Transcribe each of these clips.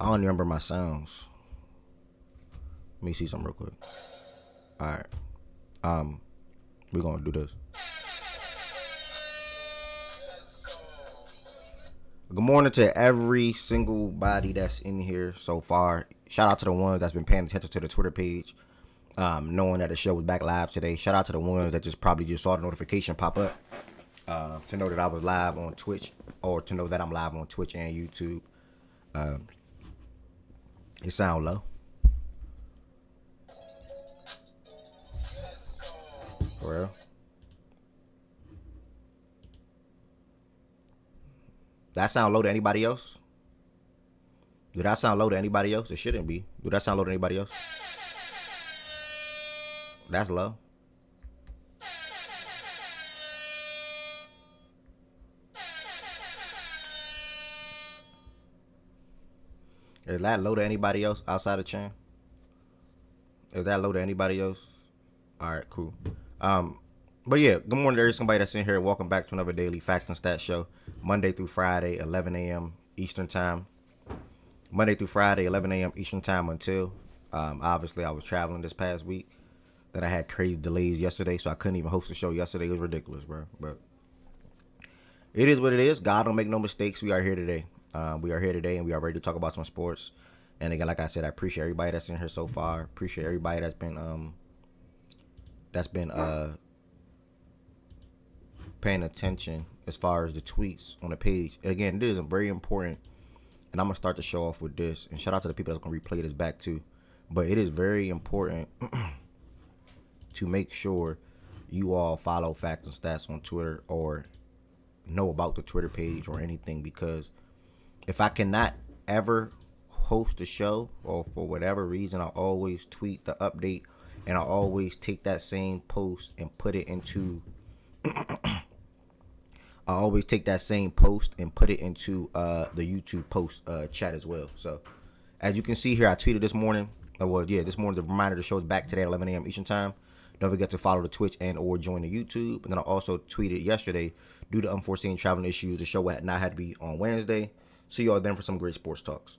I don't remember my sounds. Let me see something real quick. All right. We're gonna do this. Good morning to every single body that's in here so far. Shout out to the ones that's been paying attention to the Twitter page, knowing that the show was back live today. Shout out to the ones that just probably just saw the notification pop up to know that I was live on Twitch, or to know that I'm live on Twitch and YouTube. It sound low. For real. That sound low to anybody else? Did that sound low to anybody else? It shouldn't be. Do that sound low to anybody else? That's low. Is that low to anybody else outside of Chan? Is that low to anybody else? All right, cool. But yeah, good morning to somebody that's in here. Welcome back to another daily Facts and Stats show, Monday through Friday, 11 a.m. Eastern time. Monday through Friday, 11 a.m. Eastern time until, obviously, I was traveling this past week. Then I had crazy delays yesterday, so I couldn't even host the show yesterday. It was ridiculous, bro. But it is what it is. God don't make no mistakes. We are here today. And we are ready to talk about some sports. And again, like I said, I appreciate everybody that's in here so far. Appreciate everybody that's been paying attention as far as the tweets on the page. Again, this is very important, and I'm gonna start the show off with this. And shout out to the people that's gonna replay this back too. But it is very important to make sure you all follow Facts and Stats on Twitter, or know about the Twitter page or anything, because if I cannot ever host a show, or for whatever reason, I always tweet the update, and I always take that same post and put it into the YouTube post chat as well. So as you can see here, I tweeted this morning. This morning, the reminder the show is back today at 11 a.m. Eastern time. Don't forget to follow the Twitch and or join the YouTube. And then I also tweeted yesterday, due to unforeseen traveling issues, the show had not had to be on Wednesday. See y'all then for some great sports talks.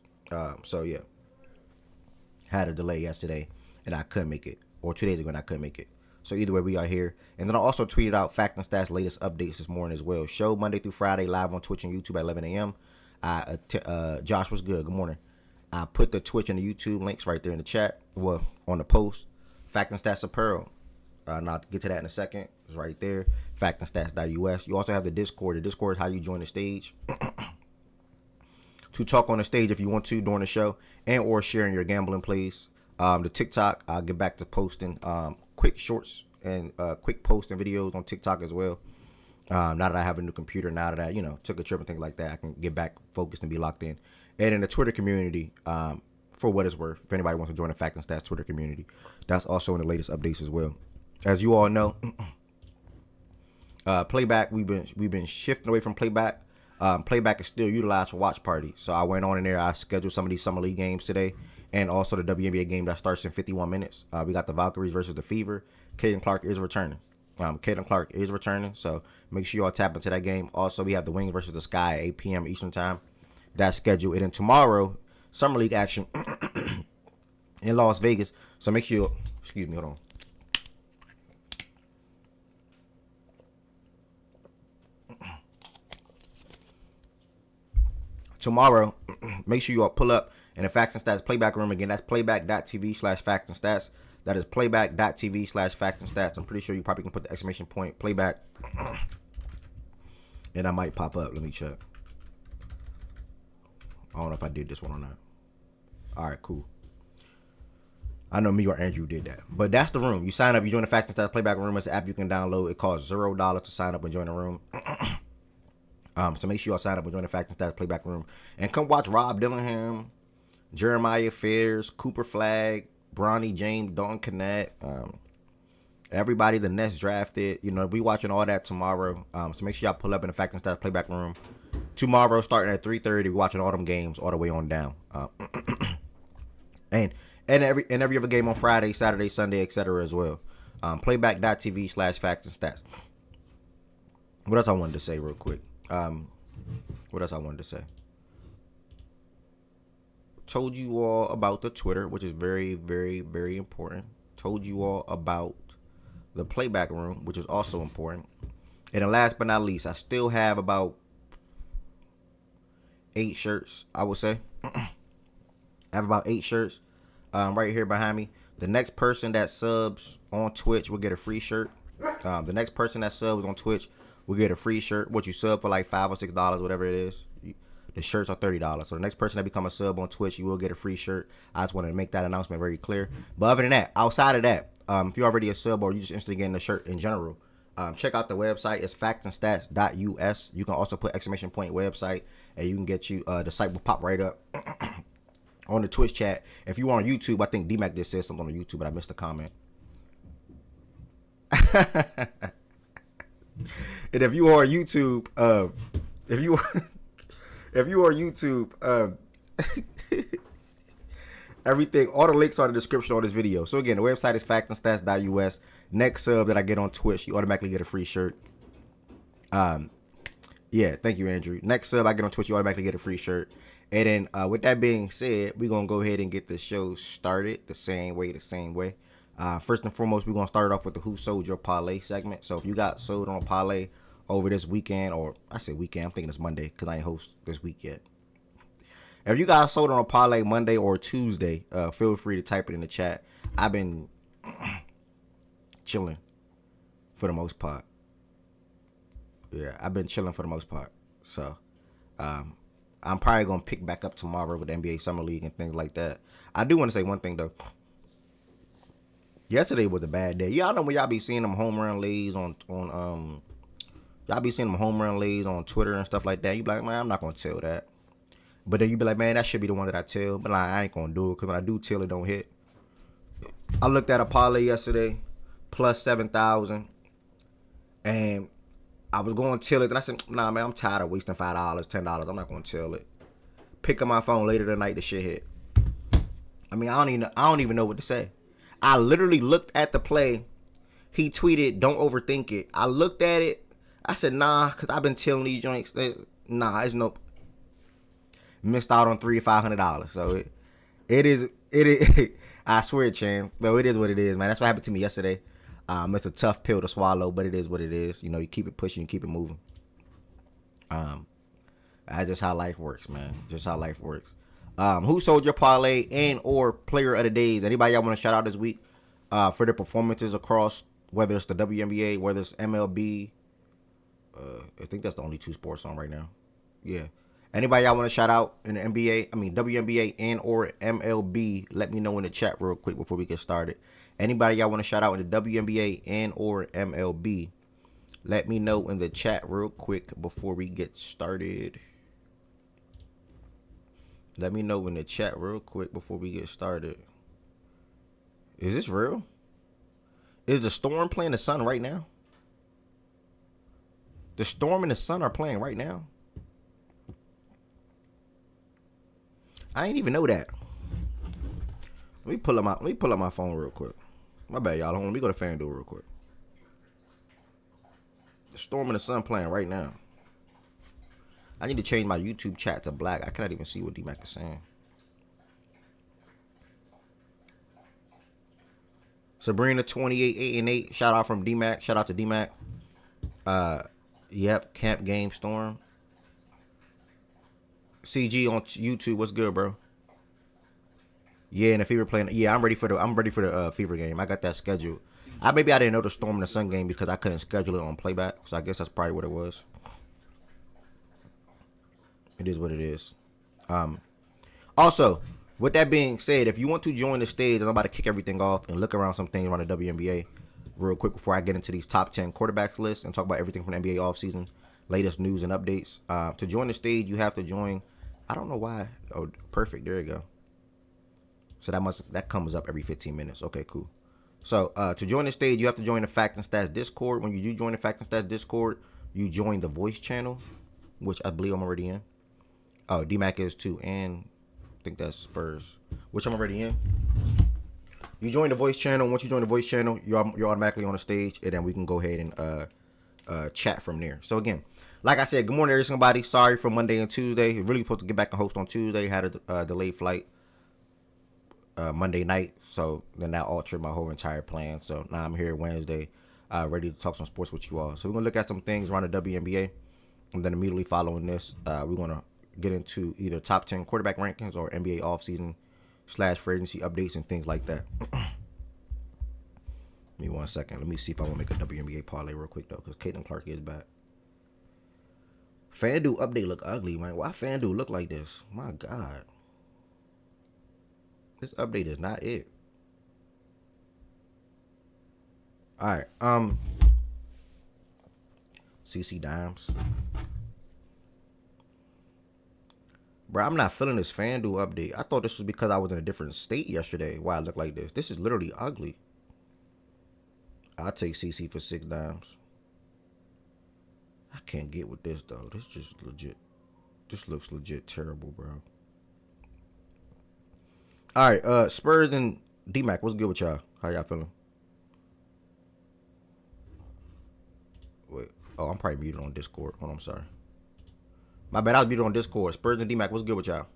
So yeah, had a delay yesterday and I couldn't make it, or 2 days ago and I couldn't make it. So either way, we are here. And then I also tweeted out Fact and Stats latest updates this morning as well. Show Monday through Friday live on Twitch and YouTube at 11 a.m. Josh, what's good? Good morning. I put the Twitch and the YouTube links right there in the chat. Well, on the post. Fact and Stats Apparel. Now to get to that in a second. It's right there. Factandstats.us. You also have the Discord. The Discord is how you join the stage. To talk on the stage if you want to during the show, and or sharing your gambling plays. The TikTok, I'll get back to posting quick shorts and quick posts and videos on TikTok as well. Now that I have a new computer, now that I took a trip and things like that, I can get back focused and be locked in. And in the Twitter community, for what it's worth, if anybody wants to join the Fact and Stats Twitter community, that's also in the latest updates as well. As you all know, playback, we've been shifting away from playback. Playback is still utilized for watch parties. So I went on in there. I scheduled some of these summer league games today, and also the WNBA game that starts in 51 minutes. We got the Valkyries versus the Fever. Caitlin Clark is returning. So make sure you all tap into that game. Also, we have the Wings versus the Sky at 8 p.m. Eastern time. That's scheduled. And then tomorrow, summer league action in Las Vegas. So make sure hold on. Tomorrow, make sure you all pull up in the Facts and Stats playback room. Again, that's playback.tv/Facts and Stats. That is playback.tv/Facts and Stats. I'm pretty sure you probably can put the exclamation point playback, and I might pop up. Let me check. I don't know if I did this one or not. All right, cool. I know me or Andrew did that. But that's the room. You sign up, you join the Facts and Stats playback room. It's an app you can download. It costs $0 to sign up and join the room. So make sure y'all sign up and join the Fact and Stats playback room. And come watch Rob Dillingham, Jeremiah Fairs, Cooper Flagg, Bronny James, Dalton Connect, everybody the Nets drafted. We watching all that tomorrow. So make sure y'all pull up in the Fact and Stats playback room. Tomorrow, starting at 3:30, we watching all them games all the way on down. And every other game on Friday, Saturday, Sunday, etc. as well. Playback.tv/Facts and Stats. What else I wanted to say real quick? Told you all about the Twitter, which is very, very, very important. Told you all about the playback room, which is also important. And then last but not least, I still have about 8 shirts, I would say. I have about 8 shirts right here behind me. The next person that subs on Twitch will get a free shirt. The next person that subs on Twitch will get a free shirt. What you sub for like $5 or $6, whatever it is. The shirts are $30. So the next person that become a sub on Twitch, you will get a free shirt. I just wanted to make that announcement very clear. But other than that, outside of that, if you're already a sub or you just interested in getting the shirt in general, check out the website. It's factandstats.us. You can also put exclamation point website, and you can get you the site will pop right up on the Twitch chat. If you are on YouTube, I think D-Mac just said something on YouTube, but I missed the comment. And if you are on YouTube, if you are YouTube, everything, all the links are in the description of this video. So again, the website is factandstats.us. Next sub that I get on Twitch, you automatically get a free shirt. Yeah, thank you, Andrew. Next sub I get on Twitch, you automatically get a free shirt. And then with that being said, we're going to go ahead and get the show started the same way. First and foremost, we're going to start off with the Who Sold Your Parlay segment. So if you got sold on a parlay over this weekend, or I say weekend, I'm thinking it's Monday because I ain't host this week yet. If you got sold on a parlay Monday or Tuesday, feel free to type it in the chat. I've been chilling for the most part. Yeah, I've been chilling for the most part. So I'm probably going to pick back up tomorrow with the NBA Summer League and things like that. I do want to say one thing, though. Yesterday was a bad day. Y'all know when y'all be seeing them home run leads on Twitter and stuff like that. You be like, man, I'm not going to tell that. But then you be like, man, that should be the one that I tell. But like, I ain't going to do it because when I do tell, it don't hit. I looked at a parlay yesterday, plus 7,000. And I was going to tell it. And I said, nah, man, I'm tired of wasting $5, $10. I'm not going to tell it. Pick up my phone later tonight, the shit hit. I mean, I don't even know what to say. I literally looked at the play. He tweeted, don't overthink it. I looked at it. I said, nah, because I've been telling these joints. Nah, it's no. Missed out on $300 to $500. So it is. I swear, Chan. But it is what it is, man. That's what happened to me yesterday. It's a tough pill to swallow, but it is what it is. You know, you keep it pushing, you keep it moving. That's just how life works, man. Just how life works. Who sold your parlay and or player of the days? Anybody y'all want to shout out this week for their performances across, whether it's the WNBA, whether it's MLB. I think that's the only 2 sports on right now. Yeah. Anybody y'all want to shout out in the WNBA and or MLB, let me know in the chat real quick before we get started. Anybody y'all want to shout out in the WNBA and or MLB, let me know in the chat real quick before we get started. Let me know in the chat real quick before we get started. Is this real? Is the Storm playing the Sun right now? The Storm and the Sun are playing right now. I ain't even know that. Let me pull up my phone real quick. My bad, y'all. Hold on. Let me go to FanDuel real quick. The Storm and the Sun playing right now. I need to change my YouTube chat to black. I cannot even see what D-Mac is saying. Sabrina 28 8-8. Shout out from D-Mac. Shout out to D-Mac. Yep. Camp Game Storm. CG on YouTube. What's good, bro? Yeah, and the Fever playing. Yeah, I'm ready for the Fever game. I got that scheduled. Maybe I didn't know the Storm and the Sun game because I couldn't schedule it on playback. So I guess that's probably what it was. It is what it is. Also, with that being said, if you want to join the stage, I'm about to kick everything off and look around some things around the WNBA real quick before I get into these top 10 quarterbacks lists and talk about everything from the NBA offseason, latest news and updates. To join the stage, you have to join. I don't know why. Oh, perfect. There you go. So that comes up every 15 minutes. Okay, cool. So to join the stage, you have to join the Fact and Stats Discord. When you do join the Fact and Stats Discord, you join the voice channel, which I believe I'm already in. Oh, D-Mac is too, and I think that's Spurs, which I'm already in. You join the voice channel. Once you join the voice channel, you're automatically on the stage, and then we can go ahead and chat from there. So again, like I said, good morning, everybody. Sorry for Monday and Tuesday. Really supposed to get back and host on Tuesday. Had a delayed flight. Monday night, so then that altered my whole entire plan. So now I'm here Wednesday, ready to talk some sports with you all. So we're gonna look at some things around the WNBA, and then immediately following this, we're gonna get into either top 10 quarterback rankings or NBA offseason / free agency updates and things like that. Give me 1 second. Let me see if I want to make a WNBA parlay real quick though, because Caitlin Clark is back. FanDuel update look ugly, man. Why FanDuel look like this? My God. This update is not it. Alright, CC Dimes. Bro, I'm not feeling this FanDuel update. I thought this was because I was in a different state yesterday. Why I look like this. This is literally ugly. I'll take CC for 6 dimes. I can't get with this though. This just legit. This looks legit terrible, bro. Alright, Spurs and D-Mac, what's good with y'all? How y'all feeling? Wait. Oh, I'm probably muted on Discord. Hold on, I'm sorry. My bad, I was muted on Discord. Spurs and D-Mac, what's good with y'all?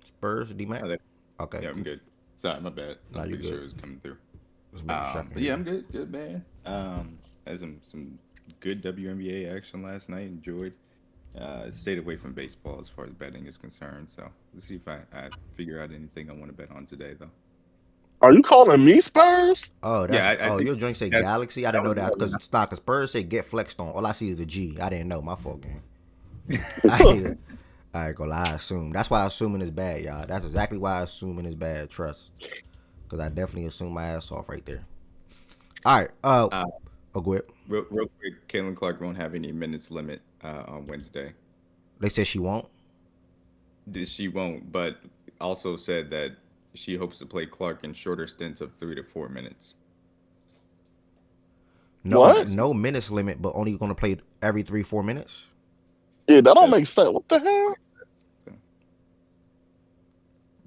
Spurs, D-Mac? Okay. Yeah, I'm good. Sorry, my bad. Nah, you good. Sure it was coming through. But yeah, I'm good. Good, man. Had some good WNBA action last night. Enjoyed. Stayed away from baseball as far as betting is concerned. So let's see if I figure out anything I want to bet on today, though. Are you calling me Spurs? Oh, that's, yeah, your drink say Galaxy? I didn't know that because Spurs say get flexed on. All I see is a G. I didn't know. My fault, game. I ain't gonna lie. I assume. That's why assuming is bad, y'all. That's exactly why assuming is bad. Trust. Because I definitely assume my ass off right there. All right. Go ahead. Real quick, Caitlin Clark won't have any minutes limit on Wednesday. They said she won't? She won't, but also said that she hopes to play Clark in shorter stints of 3 to 4 minutes. No minutes limit, but only going to play every 3-4 minutes? Yeah, that don't make sense. What the hell?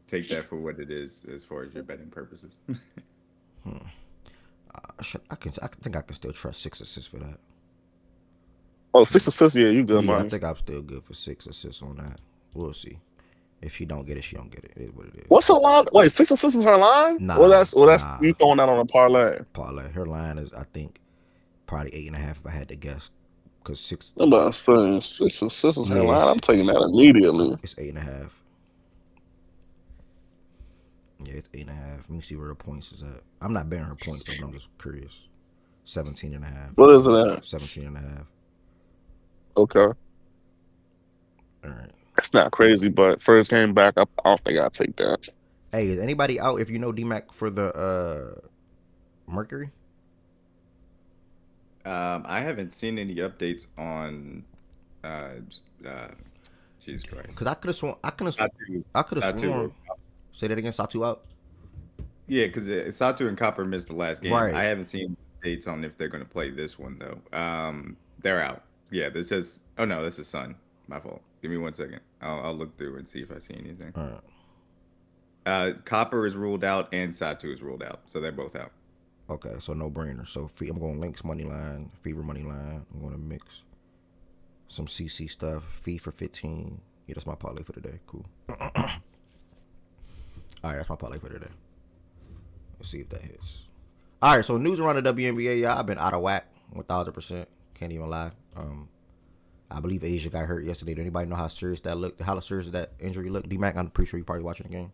Take that for what it is as far as your betting purposes. I think I can still trust 6 assists for that. Oh, 6 assists, yeah, you good, man. I think I'm still good for 6 assists on that. We'll see. If she don't get it, she don't get it. It is what it is. What's her line? Wait, 6 assists is her line? Nah. That's you throwing that on a parlay. Parlay. Her line is, I think, probably 8.5 if I had to guess. Because 6. I'm about to say 6 assists is her line. I'm taking that immediately. It's 8.5. Yeah, it's 8.5. Let me see where her points is at. I'm not betting her points though, but I'm just curious. 17.5. What is it at? 17.5. Okay. All right. It's not crazy, but first game back, I don't think I'll take that. Hey, is anybody out if you know D-Mac for the Mercury? I haven't seen any updates on Jesus Christ. Because I could have sworn. Say that again, Satu out? Yeah, because Satu and Copper missed the last game. Right. I haven't seen dates on if they're going to play this one, though. They're out. Yeah, this says... Oh, no, this is Sun. My fault. Give me 1 second. I'll look through and see if I see anything. All right. Copper is ruled out and Satu is ruled out. So they're both out. Okay, so no brainer. So I'm going Lynx money line, Fever money line. I'm going to mix some CC stuff. Fee for 15. Yeah, that's my parlay for today. Cool. All right, that's my parlay for today. Let's see if that hits. All right, so news around the WNBA, y'all. I've been out of whack, 1,000%. Can't even lie. I believe Asia got hurt yesterday. Do anybody know how serious that looked? How serious that injury looked? D-Mac, I'm pretty sure you're probably watching the game.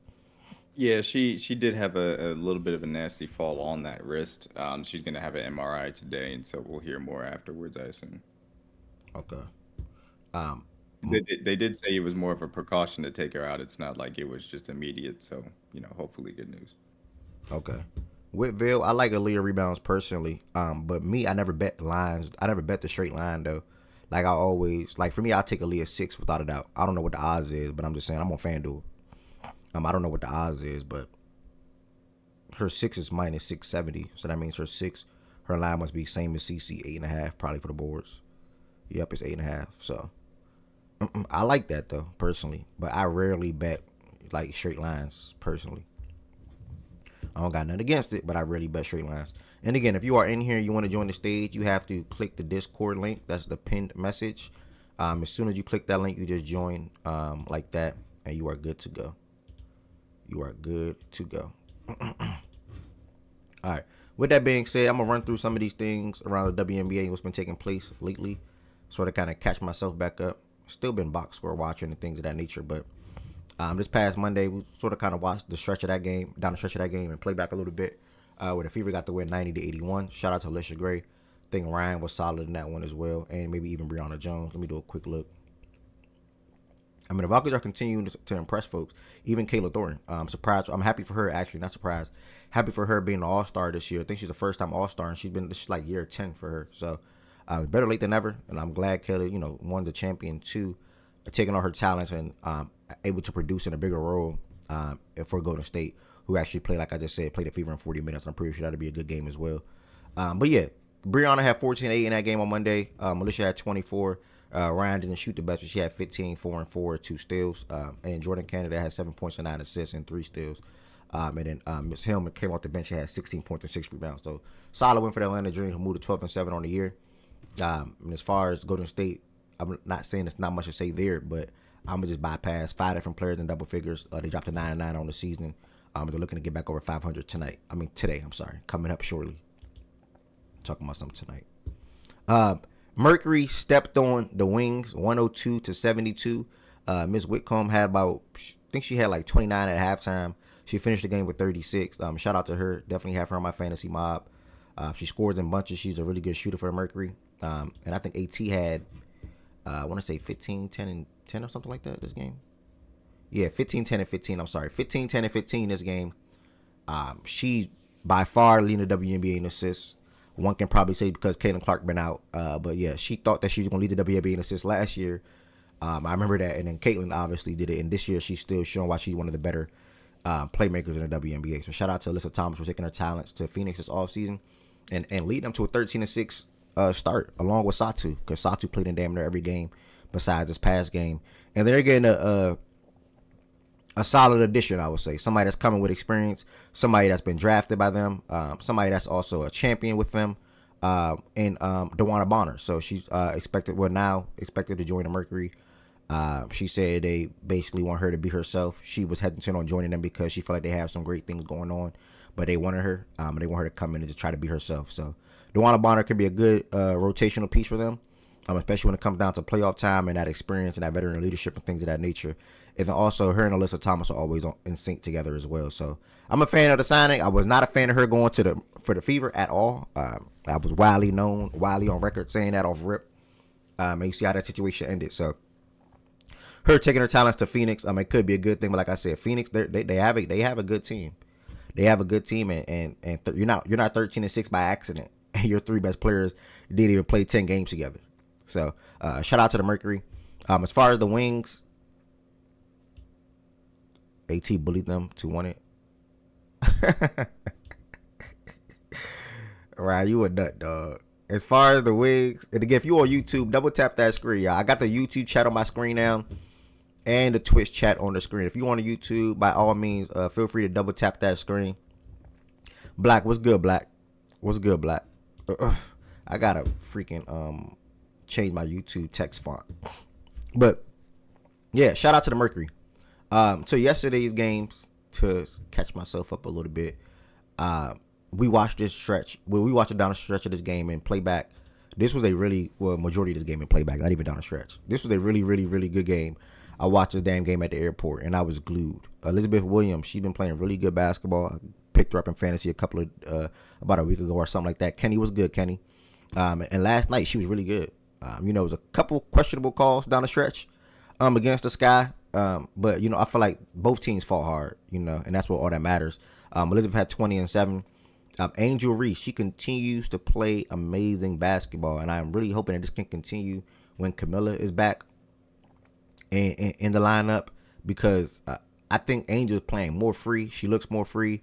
Yeah, she did have a little bit of a nasty fall on that wrist. She's going to have an MRI today, and so we'll hear more afterwards, I assume. Okay. They did say it was more of a precaution to take her out. It's not like it was just immediate. So, hopefully good news. Okay. Whitville, I like Aaliyah rebounds personally. But me, I never bet lines. I never bet the straight line, though. Like, I always, like, for me, I'll take Aaliyah 6 without a doubt. I don't know what the odds is, but I'm just saying, I'm on FanDuel. I don't know what the odds is, but her 6 is minus 670. So that means her line must be same as CC, 8.5, probably for the boards. Yep, it's 8.5. So I like that though, personally. But I rarely bet like straight lines, personally. I don't got nothing against it, but I rarely bet straight lines. And again, if you are in here and you want to join the stage, you have to click the Discord link. That's the pinned message. As soon as you click that link, you just join like that, and you are good to go. You are good to go. All right. With that being said, I'm gonna run through some of these things around the WNBA and what's been taking place lately, sort of kind of catch myself back up. Still been box score watching and things of that nature, but this past Monday we sort of kind of watched the stretch of that game, down the stretch of that game, and play back a little bit. Where the Fever got the win 90-81. Shout out to Alicia Gray. I think Ryan was solid in that one as well, and maybe even Brianna Jones. Let me do a quick look. I mean, the Valkyries are continuing to impress folks. Even Kayla Thornton. I'm surprised. I'm happy for her, actually. Not surprised. Happy for her being an all-star this year. I think she's the first-time all-star, and this is like year 10 for her. So, better late than never. And I'm glad Kayla, won the champion too, taking all her talents and able to produce in a bigger role for Golden State, who actually played, like I just said, played the Fever in 40 minutes. I'm pretty sure that'll be a good game as well. But yeah, Brianna had 14-8 in that game on Monday. Alicia had 24. Ryan didn't shoot the best, but she had 15, 4 and 4, 2 steals. And Jordan Canada had 7 points and 9 assists and 3 steals. And then Miss Hillman came off the bench. She had 16 points and 6 rebounds. So solid win for the Atlanta Dream, who moved to 12 and 7 on the year. And as far as Golden State, I'm not saying it's not much to say there, but I'm gonna just bypass 5 different players in double figures. They dropped to 9-9 on the season. They're looking to get back over 500 today. I'm sorry, coming up shortly. Talking about something tonight. Mercury stepped on the Wings 102-72. Ms. Whitcomb had I think she had like 29 at halftime. She finished the game with 36. Shout out to her. Definitely have her on my fantasy mob. She scores in bunches. She's a really good shooter for Mercury. And I think AT had, I want to say 15, 10, and 10 or something like that this game. Yeah, 15, 10, and 15. I'm sorry. 15, 10, and 15 this game. She by far leading the WNBA in assists. One can probably say because Caitlin Clark been out. But yeah, she thought that she was going to lead the WNBA in assists last year. I remember that. And then Caitlin obviously did it. And this year she's still showing why she's one of the better playmakers in the WNBA. So shout out to Alyssa Thomas for taking her talents to Phoenix this offseason and leading them to a 13-6 start along with Satu, because Satu played in damn near every game besides this past game. And they're getting a solid addition, I would say. Somebody that's coming with experience, somebody that's been drafted by them, somebody that's also a champion with them, and DeWanna Bonner. So she's expected to join the Mercury. She said they basically want her to be herself. She was hesitant on joining them because she felt like they have some great things going on, but they wanted her. They want her to come in and just try to be herself. So DeWanna Bonner could be a good rotational piece for them, especially when it comes down to playoff time and that experience and that veteran leadership and things of that nature. And then also her and Alyssa Thomas are always in sync together as well. So I'm a fan of the signing. I was not a fan of her going for the Fever at all. I was widely on record saying that off rip. And you see how that situation ended. So her taking her talents to Phoenix, it could be a good thing. But like I said, Phoenix, they have a good team. They have a good team, and you're not 13-6 by accident. Your 3 best players didn't even play 10 games together. So shout out to the Mercury. As far as the Wings, AT bullied them to win it. Right, you a nut, dog. As far as the Wings, and again, if you on YouTube, double tap that screen, y'all. I got the YouTube chat on my screen now, and the Twitch chat on the screen. If you on YouTube, by all means, feel free to double tap that screen. Black, what's good, Black? What's good, Black? I gotta freaking change my YouTube text font. But yeah, shout out to the Mercury. So yesterday's games, to catch myself up a little bit, we watched this stretch. Well, we watched it down the stretch of this game and playback. This was a majority of this game in playback, not even down the stretch. This was a really, really, really good game. I watched this damn game at the airport and I was glued. Elizabeth Williams, she's been playing really good basketball. I picked her up in fantasy about a week ago or something like that. Kenny was good, Kenny. And last night she was really good. It was a couple questionable calls down the stretch against the Sky. But I feel like both teams fought hard, and that's what all that matters. Elizabeth had 20 and 7. Angel Reese, she continues to play amazing basketball, and I'm really hoping that this can continue when Camilla is back in the lineup, because I think Angel is playing more free. She looks more free.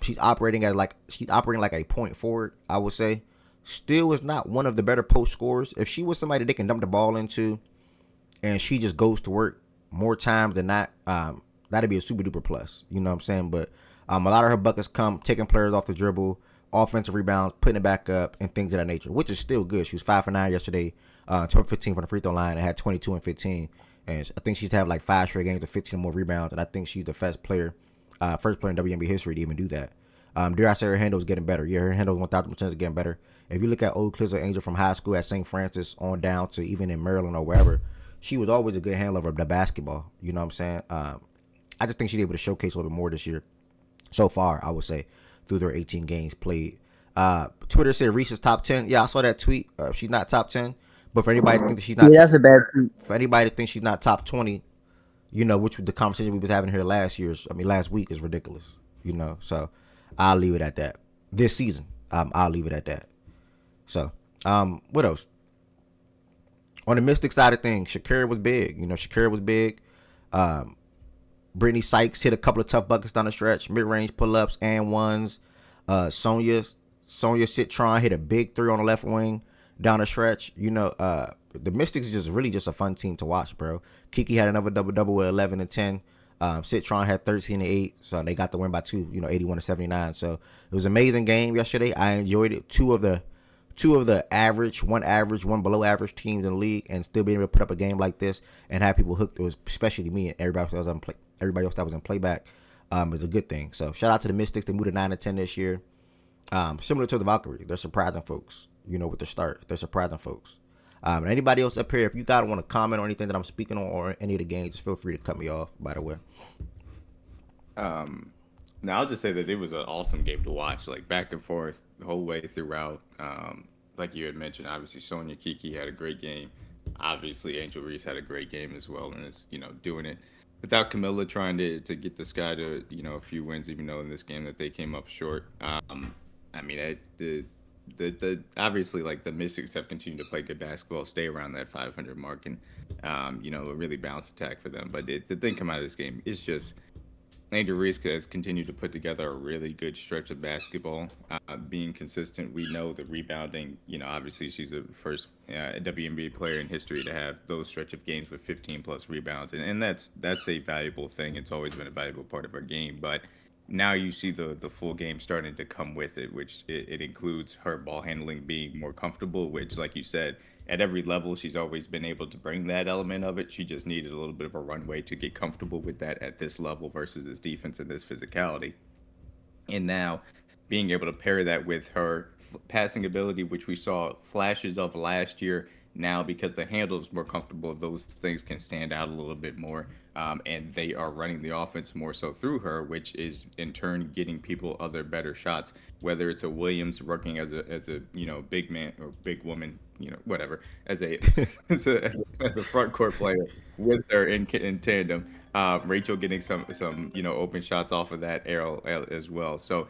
She's operating like a point forward, I would say. Still is not one of the better post scorers. If she was somebody they can dump the ball into, and she just goes to work more times than not, that'd be a super duper plus. You know what I'm saying? But a lot of her buckets come taking players off the dribble, offensive rebounds, putting it back up, and things of that nature, which is still good. She was 5 for 9 yesterday, 12-15 from the free throw line, and had 22 and 15. And I think she's had like 5 straight games of 15 or more rebounds, and I think she's the best player First player in WNBA history to even do that. Dare I say her handle is getting better? Yeah, her handle 1,000% is getting better. If you look at old clips of Angel from high school at St. Francis on down to even in Maryland or wherever, she was always a good handler of the basketball. You know what I'm saying? I just think she's able to showcase a little bit more this year. So far, I would say, through their 18 games played. Twitter said Reese's top 10. Yeah, I saw that tweet. She's not top 10, but for anybody to think that she's not, Yeah, that's a bad tweet. for anybody to think she's not top 20, which the conversation we was having here last week is ridiculous. So I'll leave it at that. This season, I'll leave it at that. So, what else? On the Mystic side of things, Shakira was big. Shakira was big. Brittany Sykes hit a couple of tough buckets down the stretch, mid-range pull-ups and ones. Sonya Citron hit a big three on the left wing down the stretch. The Mystics is just a fun team to watch, bro. Kiki had another double-double with 11 and 10. Citron had 13 and 8, so they got the win by 2, 81 to 79. So it was an amazing game yesterday. I enjoyed it. Two of the average, one below average teams in the league, and still being able to put up a game like this and have people hooked. It was especially me and everybody else that was in playback. Is a good thing. So shout out to the Mystics. They moved to 9 and 10 this year. Similar to the Valkyries, they're surprising folks. With the start, they're surprising folks. And anybody else up here, if you guys want to comment on anything that I'm speaking on or any of the games, just feel free to cut me off. By the way. Now I'll just say that it was an awesome game to watch, like back and forth the whole way throughout. Like you had mentioned, obviously Sonya Kiki had a great game. Obviously Angel Reese had a great game as well, and is doing it without Camilla trying to get this guy to a few wins, even though in this game that they came up short. I mean, the obviously like the Mystics have continued to play good basketball, stay around that 500 mark, and a really balanced attack for them. But the thing come out of this game is just Angel Reese has continued to put together a really good stretch of basketball, being consistent. We know the rebounding. Obviously she's the first WNBA player in history to have those stretch of games with 15 plus rebounds, and that's a valuable thing. It's always been a valuable part of our game, but now you see the full game starting to come with it, which it includes her ball handling being more comfortable, which, like you said, at every level, she's always been able to bring that element of it. She just needed a little bit of a runway to get comfortable with that at this level versus this defense and this physicality. And now being able to pair that with her passing ability, which we saw flashes of last year, now because the handle is more comfortable, those things can stand out a little bit more. And they are running the offense more so through her, which is in turn getting people other better shots, whether it's a Williams working as a big man or big woman, whatever, as a as a front court player with her in tandem. Rachel getting some open shots off of that arrow as well. So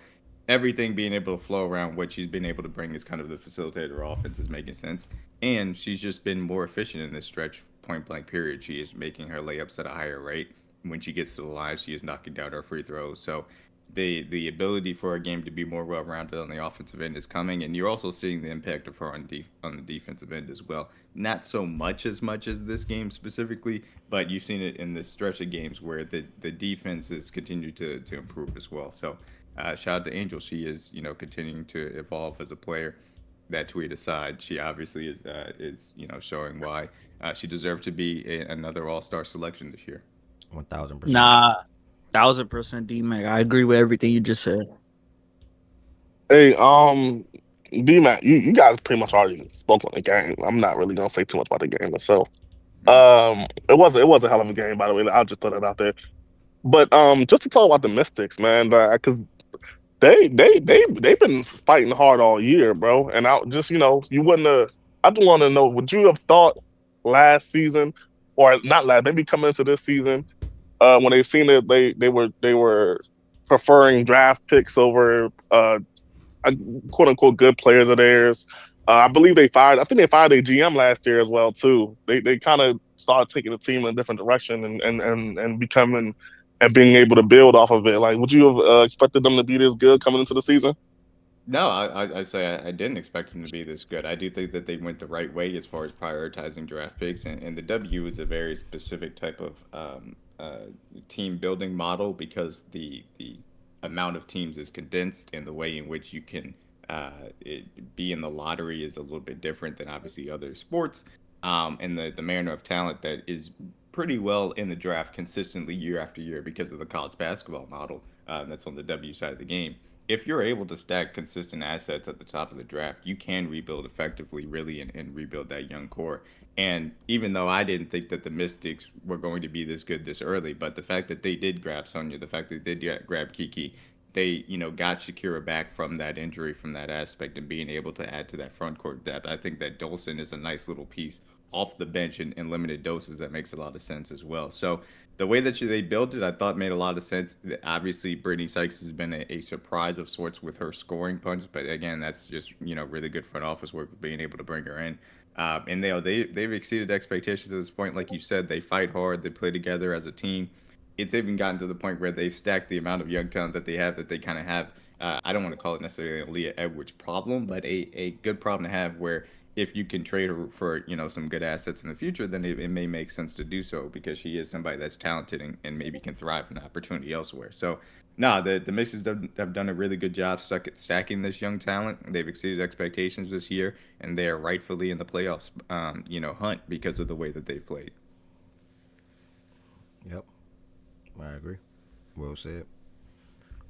everything being able to flow around what she's been able to bring is kind of the facilitator offense is making sense. And she's just been more efficient in this stretch, point blank period. She is making her layups at a higher rate. When she gets to the line, she is knocking down her free throws. So the ability for a game to be more well-rounded on the offensive end is coming, and you're also seeing the impact of her on the defensive end as well. Not so much as this game specifically, but you've seen it in this stretch of games where the defense has continued to improve as well. So shout out to Angel. She is continuing to evolve as a player. That tweet aside, she obviously is showing why she deserved to be another All-Star selection this year. 1,000%. Nah, 1,000% D-Mac. I agree with everything you just said. Hey, D-Mac, you guys pretty much already spoke on the game. I'm not really gonna say too much about the game itself. It was a hell of a game, by the way. I'll just throw that out there. But just to talk about the Mystics, man, because they've been fighting hard all year, bro. And I just you wouldn't have. I just want to know, would you have thought last season, or not last, maybe coming into this season, when they seen that they were preferring draft picks over quote unquote good players of theirs. I believe they fired their GM last year as well too. They kind of started taking the team in a different direction and becoming and being able to build off of it. Like, would you have expected them to be this good coming into the season? No, I say I didn't expect them to be this good. I do think that they went the right way as far as prioritizing draft picks, and the W is a very specific type of team building model because the amount of teams is condensed, and the way in which you can be in the lottery is a little bit different than obviously other sports. And the manner of talent that is pretty well in the draft consistently year after year because of the college basketball model. That's on the W side of the game. If you're able to stack consistent assets at the top of the draft, you can rebuild effectively, really, and rebuild that young core. And even though I didn't think that the Mystics were going to be this good this early, but the fact that they did grab Sonya, the fact that they did grab Kiki, they got Shakira back from that injury, from that aspect, and being able to add to that front court depth. I think that Dolson is a nice little piece off the bench in limited doses that makes a lot of sense as well. So the way that they built it, I thought made a lot of sense. Obviously, Brittany Sykes has been a surprise of sorts with her scoring punch, but again, that's just really good front office work being able to bring her in. And they've exceeded expectations to this point. Like you said, they fight hard, they play together as a team. It's even gotten to the point where they've stacked the amount of young talent that they have, that they kind of have. I don't want to call it necessarily a Leah Edwards problem, but a good problem to have, where if you can trade her for some good assets in the future, then it may make sense to do so, because she is somebody that's talented and maybe can thrive in opportunity elsewhere. So the Mixers have done a really good job stacking this young talent. They've exceeded expectations this year, and they are rightfully in the playoffs hunt because of the way that they've played. Yep, I agree. Well said.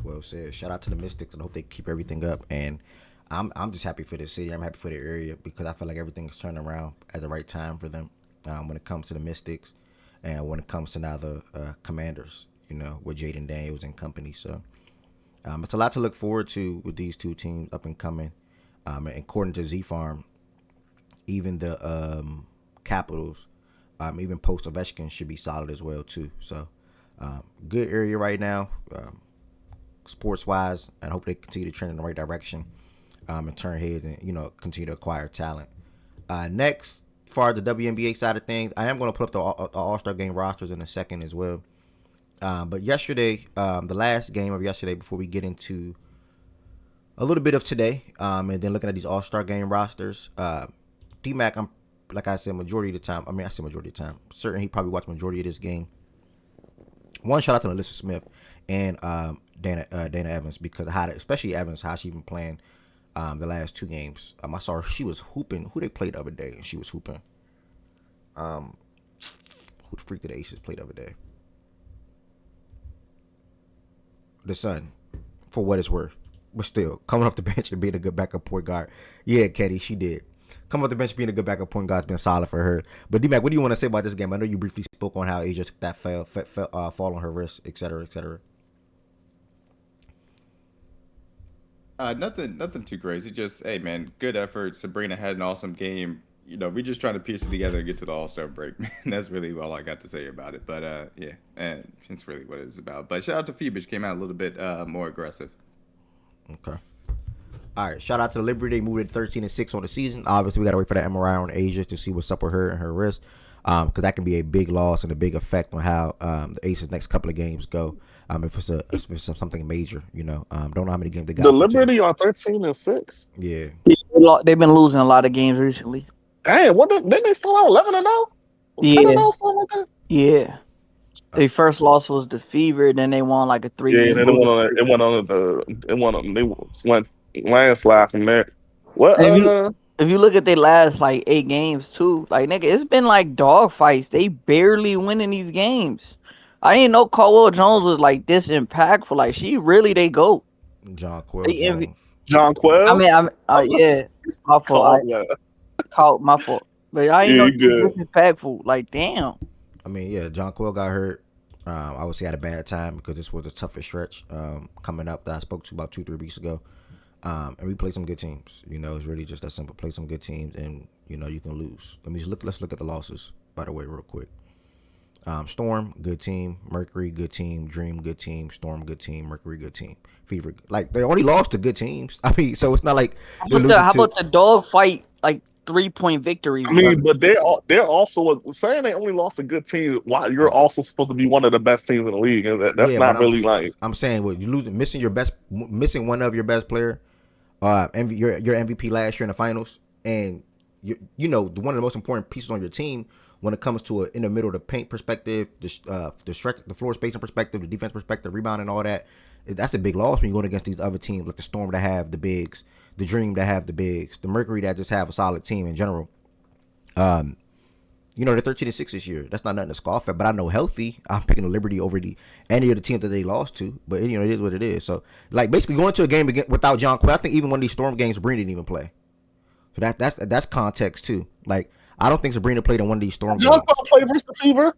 Well said. Shout out to the Mystics, and I hope they keep everything up. And I'm just happy for the city. I'm happy for the area, because I feel like everything's turning around at the right time for them, when it comes to the Mystics, and when it comes to now the Commanders, with Jaden Daniels and company. So it's a lot to look forward to with these two teams up and coming. And according to Z Farm, even the Capitals, even post Ovechkin, should be solid as well too. So good area right now, sports wise, and I hope they continue to trend in the right direction. And turn heads and continue to acquire talent. Next, as far as the WNBA side of things, I am going to put up the All-Star Game rosters in a second as well. But yesterday, the last game of yesterday, before we get into a little bit of today, and then looking at these All-Star Game rosters, D-Mac, I'm like I said, majority of the time. I mean, I say majority of the time. Certain he probably watched majority of this game. One, shout out to Alyssa Smith and Dana Evans, because especially Evans, how she been playing the last two games. I saw her, she was hooping. Who they played the other day, and she was hooping. Who the freak of the Aces played the other day? The Sun, for what it's worth. But still, coming off the bench and being a good backup point guard. Yeah, Katie, she did. Coming off the bench being a good backup point guard has been solid for her. But D-Mac, what do you want to say about this game? I know you briefly spoke on how Asia took that fall on her wrist, et cetera, et cetera. Nothing too crazy. Just, hey man, good effort. Sabrina had an awesome game. We're just trying to piece it together and get to the All-Star break, man. That's really all I got to say about it. But yeah, and that's really what it's about. But shout out to Phoebe. She came out a little bit more aggressive. Okay. All right. Shout out to the Liberty. They moved it 13-6 on the season. Obviously, we got to wait for that MRI on Asia to see what's up with her and her wrist, because that can be a big loss and a big effect on how the Aces next couple of games go. If it's something major, don't know how many games they got. The Liberty are 13-6. Yeah. They've been losing a lot of games recently. Dang, didn't they start out 11-0? Yeah. 10-0, something like that? Yeah. Their first loss was the Fever, then they won like a 3. Yeah, then it went landslide from there. What? If you look at their last like 8 games too, like nigga, it's been like dog fights. They barely winning these games. I didn't know Caldwell Jones was like this impactful. Like she really they go. John Quill. John Quill. I mean, yeah, my fault. My fault. But I didn't know he was this impactful. Like damn. I mean, yeah, John Quill got hurt. I would say had a bad time, because this was the toughest stretch coming up that I spoke to about 2-3 weeks ago. And we played some good teams. It's really just that simple. Play some good teams, and you can lose. Let's look at the losses, by the way, real quick. Storm, good team. Mercury, good team. Dream, good team. Storm, good team. Mercury, good team. Fever, like they only lost to good teams. I mean, so it's not like how about the dog fight, like 3-point victories? I mean, but they're also saying they only lost to good teams. Why you're also supposed to be one of the best teams in the league, and that's not really like. I'm saying, you losing, missing one of your best player, your MVP last year in the finals, and one of the most important pieces on your team when it comes to in the middle of the paint perspective, the floor spacing perspective, the defense perspective, rebounding, all that. That's a big loss when you're going against these other teams like the Storm that have the bigs, the Dream that have the bigs, the Mercury that just have a solid team in general. They're 13-6 this year. That's not nothing to scoff at. But I know healthy, I'm picking the Liberty over any of the teams that they lost to. But it is what it is. So like basically going to a game without John Quill, I think even one of these Storm games, Sabrina didn't even play. So that's context too. Like I don't think Sabrina played in one of these Storm John games. Quill played versus the Fever.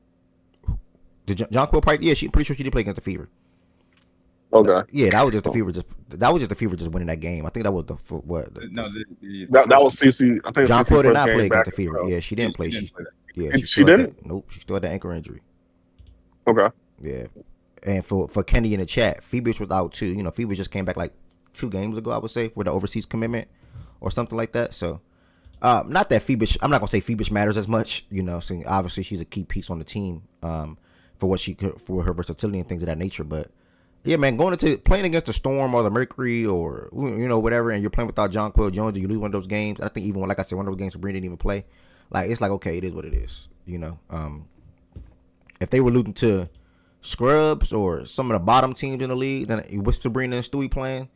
Did John Quill play? Yeah, she's pretty sure she did play against the Fever. Okay. Yeah, that was just the Fever. That was just the Fever just winning that game. I think that was that was CC. I think John CC Quill did first not game play back against the Fever. Yeah, she didn't play. She She didn't? Nope, she still had the ankle injury. Okay. Yeah, and for Kenny in the chat, Phoebus was out too. Phoebus just came back like 2 games ago, I would say, with the overseas commitment or something like that. So, not that Phoebus. I'm not gonna say Phoebus matters as much. So obviously she's a key piece on the team. For her versatility and things of that nature, but. Yeah, man, playing against the Storm or the Mercury or whatever, and you're playing without John Quill Jones, and you lose one of those games. I think even like I said, one of those games Sabrina didn't even play. Like it's like okay, it is what it is. If they were losing to scrubs or some of the bottom teams in the league, then with Sabrina and Stewie playing,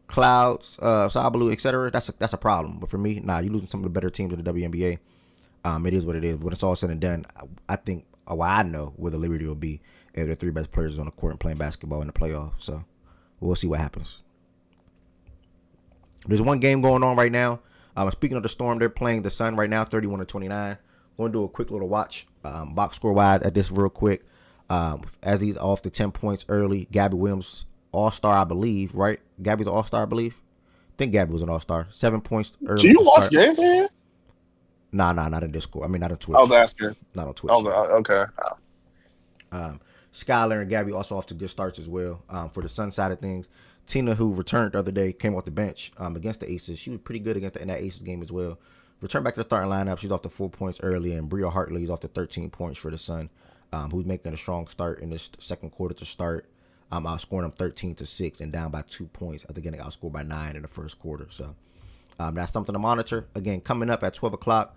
Clouds, Sabalu, etc., that's a problem. But for me, you losing some of the better teams in the WNBA. It is what it is. When it's all said and done, I think I know where the Liberty will be if the 3 best players on the court and playing basketball in the playoffs. So we'll see what happens. There's one game going on right now. Speaking of the Storm, they're playing the Sun right now, 31-29. Going to do a quick little watch, box score wise at this real quick. As he's off the 10 points early, Gabby Williams, All-Star, I believe, right? Gabby's an All-Star, I believe. I think Gabby was an All-Star. 7 points early. Do you watch games here? Nah, not in Discord. I mean, not on Twitch. I was asking. Not on Twitch. Okay. Skylar and Gabby also off to good starts as well. For the Sun side of things, Tina, who returned the other day, came off the bench against the Aces. She was pretty good in that Aces game as well. Returned back to the starting lineup. She's off to 4 points early, and Bria Hartley is off to 13 points for the Sun, who's making a strong start in this second quarter to start. Outscoring them 13-6 and down by 2 points. I think they outscored by 9 in the first quarter. So that's something to monitor. Again, coming up at 12 o'clock,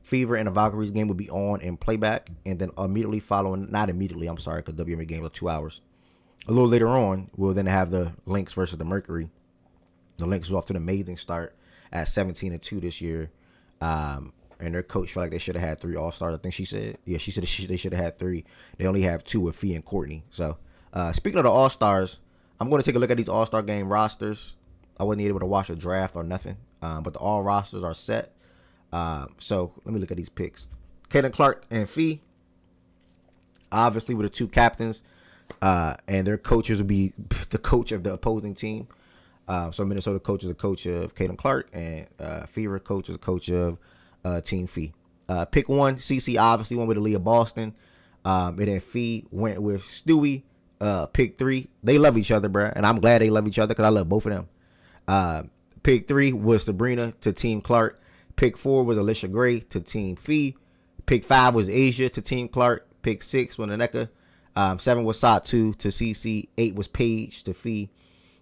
Fever and the Valkyries game will be on in playback, and then immediately following, not immediately, I'm sorry, because WNBA games are 2 hours. A little later on, we'll then have the Lynx versus the Mercury. The Lynx was off to an amazing start at 17-2 this year, and their coach felt like they should have had 3 All-Stars. I think she said, yeah, she said they should have had 3. They only have 2 with Fee and Courtney. So, speaking of the All-Stars, I'm going to take a look at these All-Star game rosters. I wasn't able to watch a draft or nothing, but the all rosters are set. So let me look at these picks. Caitlin Clark and Fee, obviously with the 2 captains, and their coaches will be the coach of the opposing team. So Minnesota coach is a coach of Caitlin Clark, and Fever coach is a coach of Team Fee. Pick 1, CC obviously went with Aaliyah Boston, and then Fee went with Stewie. Pick 3, they love each other, bro, and I'm glad they love each other because I love both of them. Pick 3 was Sabrina to Team Clark. Pick 4 was Alicia Gray to Team Fee. Pick 5 was Asia to Team Clark. Pick 6 was Naneka. 7 was Satu to CC. 8 was Paige to Fee.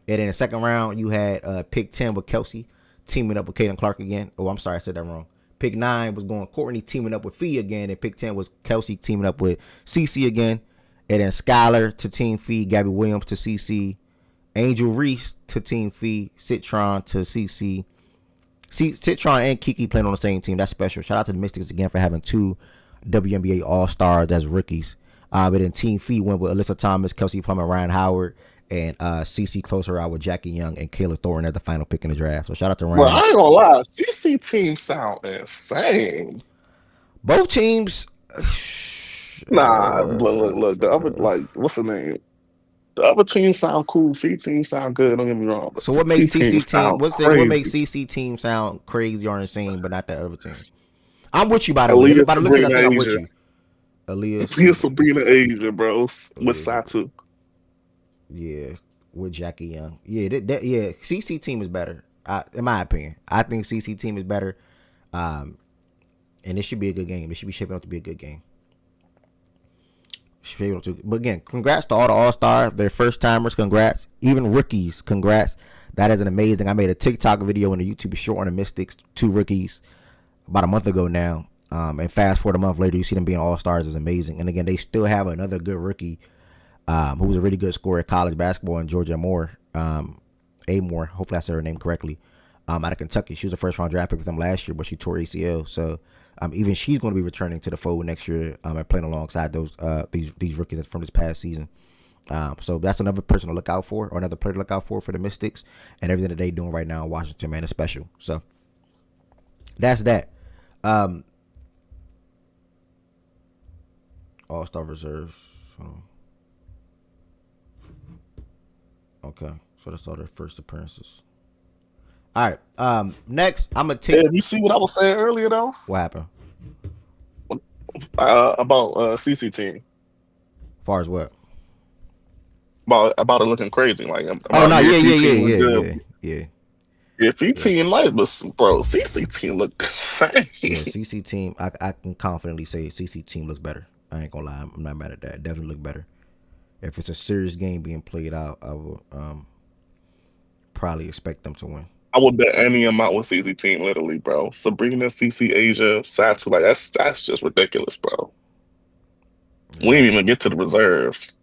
And in the second round, you had pick 10 with Kelsey teaming up with Caitlin Clark again. Oh, I'm sorry, I said that wrong. Pick 9 was going Courtney teaming up with Fee again. And pick 10 was Kelsey teaming up with CC again. And then Skylar to Team Fee. Gabby Williams to CC. Angel Reese to Team Fee. Citron to CC. Citron and Kiki playing on the same team. That's special. Shout out to the Mystics again for having 2 WNBA All-Stars as rookies. But then Team Fee went with Alyssa Thomas, Kelsey Plummer, Ryan Howard, and CC closed her out with Jackie Young and Kayla Thornton at the final pick in the draft. So shout out to Ryan. Well, I ain't gonna lie, CC team sound insane. Both teams. Nah, look. The other, what's the name? The other team sound cool. Fee team sound good. Don't get me wrong. So what makes CC team? What makes CC team sound crazy or insane, but not the other teams? I'm with you, by the way. Everybody looks at that. I'm with you. Aaliyah, Sabrina, Asia, bro, with Satu. Yeah, with Jackie Young. Yeah, yeah. CC team is better, in my opinion. I think CC team is better, and it should be a good game. It should be shaping up to be a good game. But again, congrats to all the All-Stars. They're first-timers. Congrats. Even rookies, congrats. That is an amazing. I made a TikTok video and a YouTube short on the Mystics, 2 rookies, about a month ago now. And fast forward a month later, you see them being All-Stars is amazing. And again, they still have another good rookie who was a really good scorer at college basketball in Georgia Moore. Moore, hopefully I said her name correctly, out of Kentucky. She was a first-round draft pick with them last year, but she tore ACL. So Even she's going to be returning to the fold next year and playing alongside those these rookies from this past season. So that's another person to look out for, or another player to look out for the Mystics, and everything that they doing right now in Washington, man, is special. So that's that. All-Star reserves. Okay, so that's all their first appearances. All right. Next, I'm gonna take. Hey, you see what I was saying earlier though? What happened? About CC team. As far as what? About it looking crazy. Like, Oh no, yeah. Yeah, FE team nice, but bro, CC team look insane. Yeah, CC team. I can confidently say CC team looks better. I ain't gonna lie, I'm not mad at that. Definitely look better. If it's a serious game being played out, I will probably expect them to win. I would bet any amount with CC team, literally, bro. Sabrina, CC, Asia, Satu, like that's just ridiculous, bro. We didn't even get to the reserves.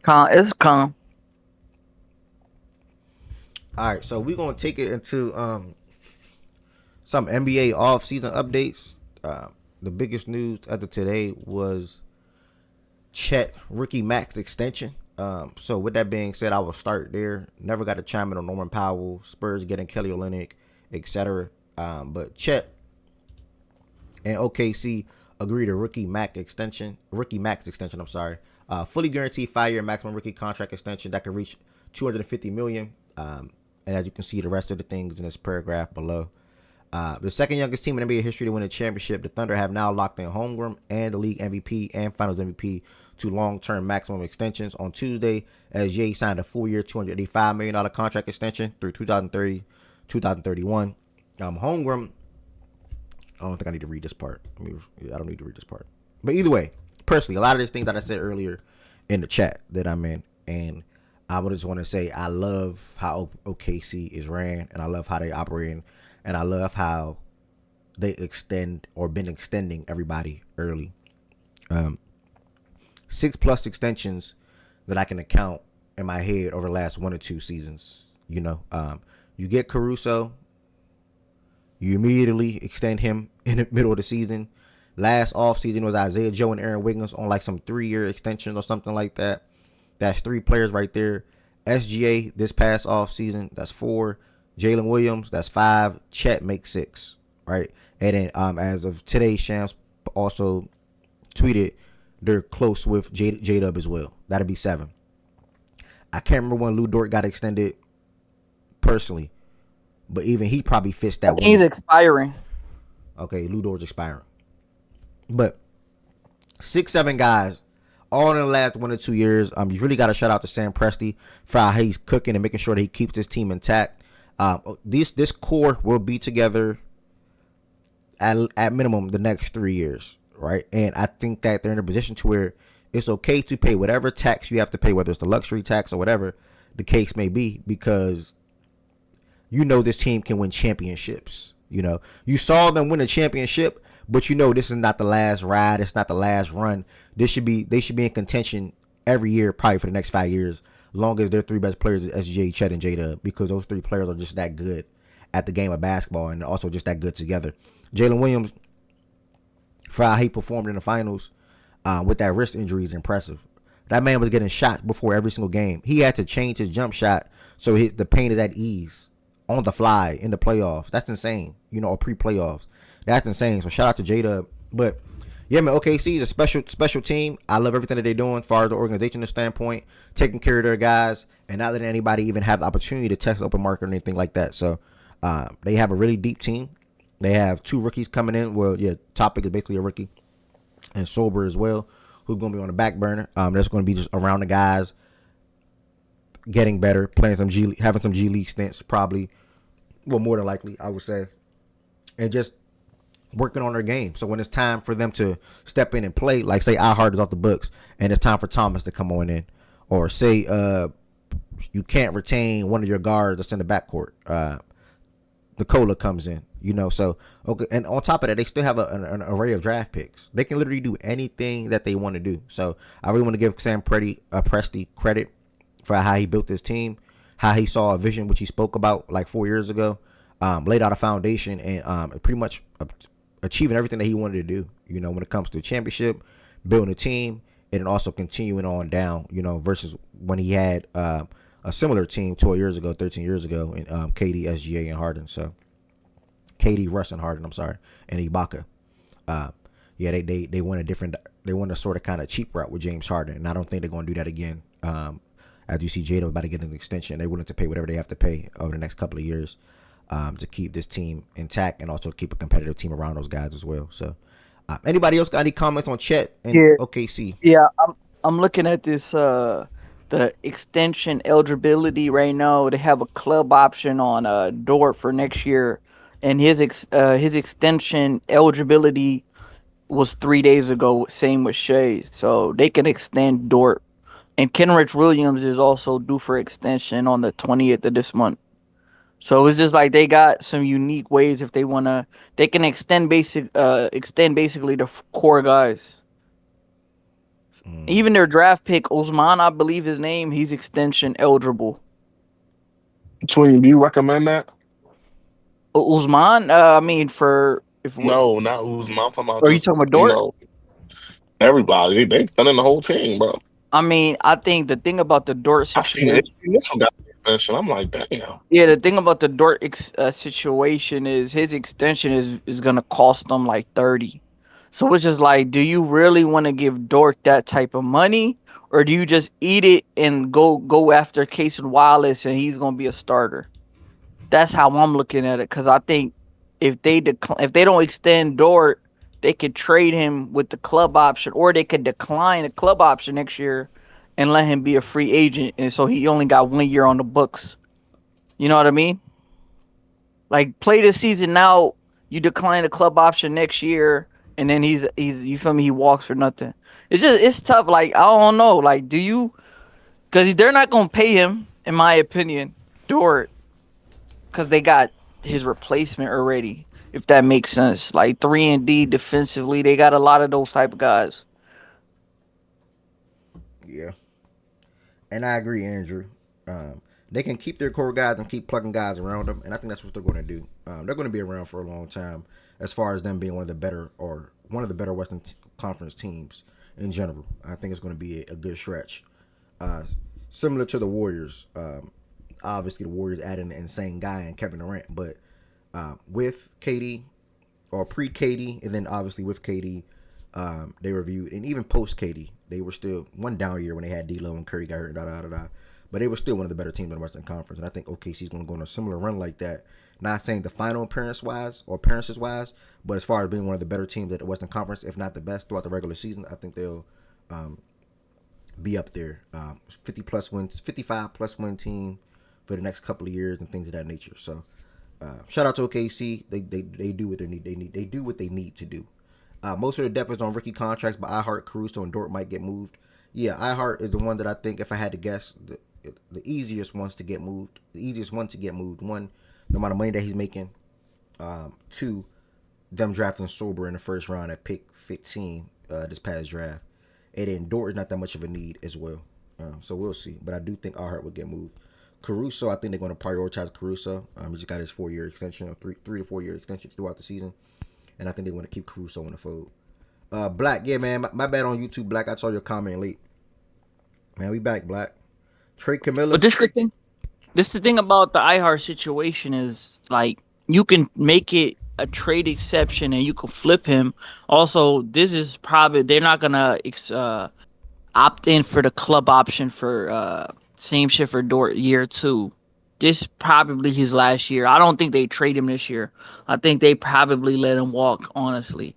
It's calm. All right, so we're gonna take it into some NBA offseason updates. The biggest news after today was Chet rookie max extension. So with that being said, I will start there. Never got to chime in on Norman Powell, Spurs getting Kelly Olynyk, etc. But Chet and OKC agreed to rookie max extension. I'm sorry. Fully guaranteed 5-year maximum rookie contract extension that could reach $250 million. And as you can see, the rest of the things in this paragraph below. The second youngest team in NBA history to win a championship, the Thunder have now locked in Holmgren and the league MVP and Finals MVP to long-term maximum extensions on Tuesday, as Ye signed a full-year $285 million contract extension through 2030-2031. Holmgren, I don't think I need to read this part. I don't need to read this part. But either way, personally, a lot of these things that I said earlier in the chat that I'm in, and I would just want to say I love how OKC is ran, and I love how they operating, and I love how they extend or been extending everybody early. 6+ extensions that I can account in my head over the last 1 or 2 seasons. You get Caruso, you immediately extend him in the middle of the season. Last offseason was Isaiah Joe and Aaron Wiggins on like some 3-year extensions or something like that. That's 3 players right there. SGA this past offseason, that's 4. Jalen Williams, that's 5. Chet makes 6, right? And then as of today, Shams also tweeted they're close with J-Dub as well. That'll be 7. I can't remember when Lou Dort got extended personally, but even he probably fits that one. He's expiring. Okay, Lou Dort's expiring. But 6-7 guys, all in the last 1 or 2 years. You really got to shout out to Sam Presti for how he's cooking and making sure that he keeps this team intact. This core will be together at minimum the next 3 years, right? And I think that they're in a position to where it's okay to pay whatever tax you have to pay, whether it's the luxury tax or whatever the case may be, because this team can win championships. You saw them win a championship, but this is not the last ride. It's not the last run. They should be in contention every year, probably for the next 5 years, as long as their 3 best players is SJ, Chet, and J-Dub, because those 3 players are just that good at the game of basketball and also just that good together. Jalen Williams, for how he performed in the finals with that wrist injury, is impressive. That man was getting shot before every single game. He had to change his jump shot so the paint is at ease on the fly in the playoffs. That's insane, or pre-playoffs. That's insane. So shout out to J-Dub. But yeah, man, OKC is a special team. I love everything that they're doing as far as the organizational standpoint, taking care of their guys, and not letting anybody even have the opportunity to test open market or anything like that. So they have a really deep team. They have 2 rookies coming in. Well, yeah, Topic is basically a rookie, and Sober as well, who's going to be on the back burner. That's going to be just around the guys, getting better, playing having some G League stints, probably, well, more than likely, I would say, and just working on their game. So when it's time for them to step in and play, like say iHeart is off the books and it's time for Thomas to come on in, or say you can't retain one of your guards that's in the backcourt, Nicola comes in, so okay. And on top of that, they still have an array of draft picks. They can literally do anything that they want to do. So I really want to give Sam Presti credit for how he built this team, how he saw a vision, which he spoke about like 4 years ago, laid out a foundation and pretty much achieving everything that he wanted to do. You know, when it comes to a championship, building a team, and then also continuing on down. You know, versus when he had a similar team 12 years ago, 13 years ago, in KD, SGA, and Harden. So KD, Russ, and Harden. I'm sorry, and Ibaka. Uh, yeah, they went a different. They went a sort of kind of cheap route with James Harden, and I don't think they're going to do that again. As you see, Jada about to get an extension, they're willing to pay whatever they have to pay over the next couple of years to keep this team intact and also keep a competitive team around those guys as well. So, anybody else got any comments on Chet and Yeah. OKC? Yeah, I'm looking at this the extension eligibility right now. They have a club option on Dort for next year, and his extension eligibility was 3 days ago. Same with Shea, so they can extend Dort. And Kenrich Williams is also due for extension on the 20th of this month. So it's just like they got some unique ways if they wanna. They can extend basically the core guys. Even their draft pick, Usman, I believe his name, he's extension eligible. Twin, do you recommend that? Usman, I mean, for if No, not Uzma. I'm talking about are you just talking about Dort? everybody. They extending the whole team, bro. I mean, I think the thing about the Dort I seen situation, it. Mitchell got the extension. I'm like, damn. yeah, the thing about the Dort situation is his extension is gonna cost them like 30. So it's just like, do you really want to give Dort that type of money, or do you just eat it and go after Case and Wallace and he's gonna be a starter? That's how I'm looking at it. Because I think if they don't extend Dort, they could trade him with the club option, or they could decline the club option next year and let him be a free agent, and so he only got 1 year on the books. You know what I mean? Like, play this season now, you decline the club option next year, and then he's you feel me? He walks for nothing. It's tough. Like, I don't know. Like, do you? Because they're not gonna pay him, in my opinion, Dort, because they got his replacement already. If that makes sense, like 3-and-D defensively, they got a lot of those type of guys. Yeah, and I agree, Andrew. They can keep their core guys and keep plugging guys around them, and I think that's what they're going to do. They're going to be around for a long time, as far as them being one of the better Western Conference teams in general. I think it's going to be a good stretch, similar to the Warriors. Obviously, the Warriors added an insane guy in Kevin Durant, but with KD or pre-KD, and then obviously with KD, they reviewed, and even post-KD, they were still one down year when they had D'Lo and Curry got hurt, but they were still one of the better teams in the Western Conference, and I think OKC is going to go on a similar run like that. Not saying the final appearances-wise, but as far as being one of the better teams at the Western Conference, if not the best throughout the regular season, I think they'll be up there. 50-plus wins, 55-plus win team for the next couple of years and things of that nature. So, shout out to OKC. They do what they need. They do what they need to do. Most of the depth is on rookie contracts, but iHeart, Caruso, and Dort might get moved. Yeah, iHeart is the one that I think, if I had to guess, the easiest ones to get moved. The easiest one to get moved. One, the amount of money that he's making. Two, them drafting Sober in the first round at pick 15 this past draft. And then Dort is not that much of a need as well. So we'll see. But I do think iHeart will get moved. Caruso, I think they're going to prioritize Caruso. He just got his 4-year extension, or 3 to 4 year extension throughout the season. And I think they want to keep Caruso in the fold. Black, yeah, man, my bad on YouTube, Black. I saw your comment late. Man, we back, Black. Trey Camilla. But this the thing about the iHeart situation is, like, you can make it a trade exception and you can flip him. Also, this is probably, they're not gonna opt in for the club option for same shit for Dort year 2. This probably his last year. I don't think they trade him this year. I think they probably let him walk, honestly.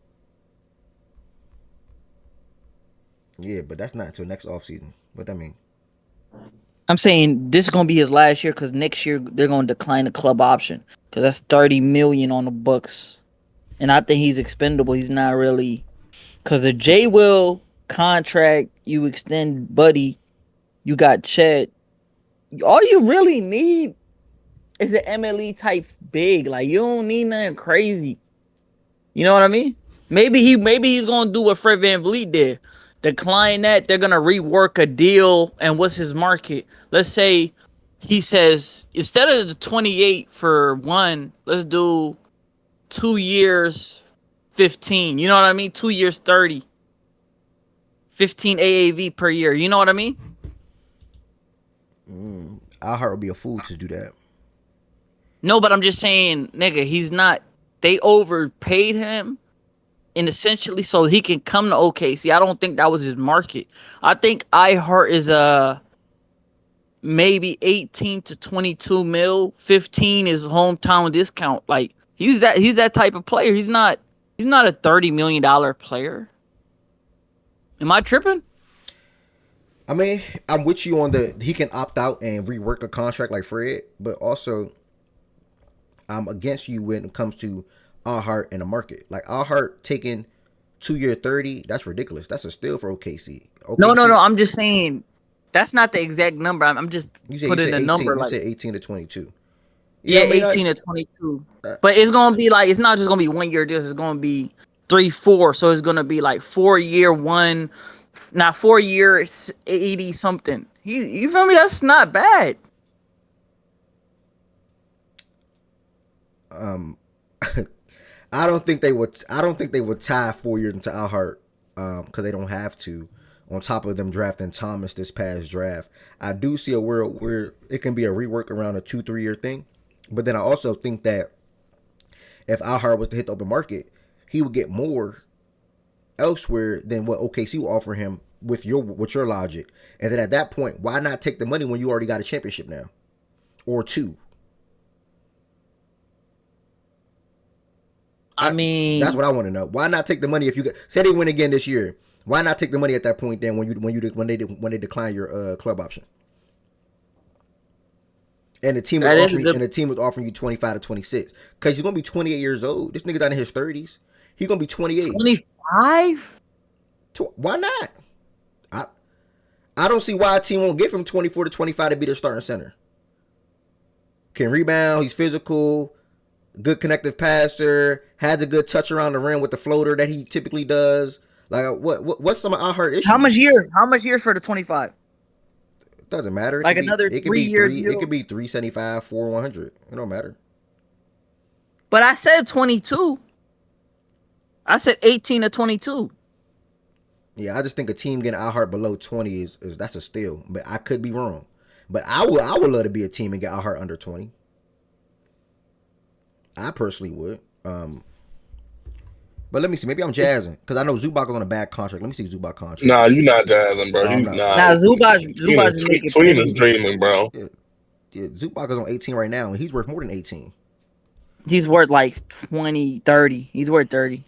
Yeah, but that's not until next offseason. What that mean? I'm saying this is gonna be his last year because next year they're gonna decline the club option because that's $30 million on the books, and I think he's expendable. He's not really, because the J Will contract you extend, buddy. You got Chet. All you really need is an MLE type big. Like, you don't need nothing crazy. You know what I mean? Maybe he's gonna do what Fred VanVleet did. Decline that. They're gonna rework a deal. And what's his market? Let's say he says instead of the 28 for one, let's do 2 years 15. You know what I mean? 2 years 30. 15 AAV per year. You know what I mean? iHeart would be a fool to do that. No, but I'm just saying, nigga, he's not. They overpaid him, and essentially so he can come to OKC. I don't think that was his market. I think iHeart is maybe 18 to 22 mil. 15 is hometown discount. Like he's that type of player. He's not a $30 million player. Am I tripping? I mean, I'm with you on he can opt out and rework a contract like Fred, but also I'm against you when it comes to iHeart and the market. Like iHeart taking 2-year 30, that's ridiculous. That's a steal for OKC. No. I'm just saying that's not the exact number. I'm just putting a number. You like said 18 to 22. Yeah, 18 to 22. But it's gonna be like it's not just gonna be 1 year deals. It's gonna be 3, 4. So it's gonna be like 4 year one, not 4 years 80 something. You feel me? That's not bad. I don't think they would tie 4 years into iHeart because they don't have to. On top of them drafting Thomas this past draft, I do see a world where it can be a rework around a 2-3 year thing. But then I also think that if iHeart was to hit the open market, he would get more elsewhere than what OKC will offer him with your logic. And then at that point, why not take the money when you already got a championship now or 2? I mean, that's what I want to know. Why not take the money if you say they win again this year? Why not take the money at that point then when they decline your club option? And the team was offering you 25 to 26 because you're gonna be 28 years old. This nigga down in his 30s. He's gonna be 28. 25? Why not? I don't see why a team won't give him 24 to 25 to be their starting center. Can rebound. He's physical. Good connective passer. Had the good touch around the rim with the floater that he typically does. Like what's some of iHeart issues? How much years for the 25? Doesn't matter. Like another 3 year deal. It could be 375, 4, 100. It don't matter. But I said 22. I said 18 to 22. Yeah, I just think a team getting iHeart below 20 is that's a steal. But I could be wrong. But I would love to be a team and get iHeart under 20. I personally would. But let me see. Maybe I'm jazzing because I know Zubac is on a bad contract. Let me see Zubac contract. Nah, you're not jazzing, bro. No, Zubac Tween is dreaming, bro. Yeah, Zubac is on 18 right now, and he's worth more than 18. He's worth like 20, 30. He's worth 30.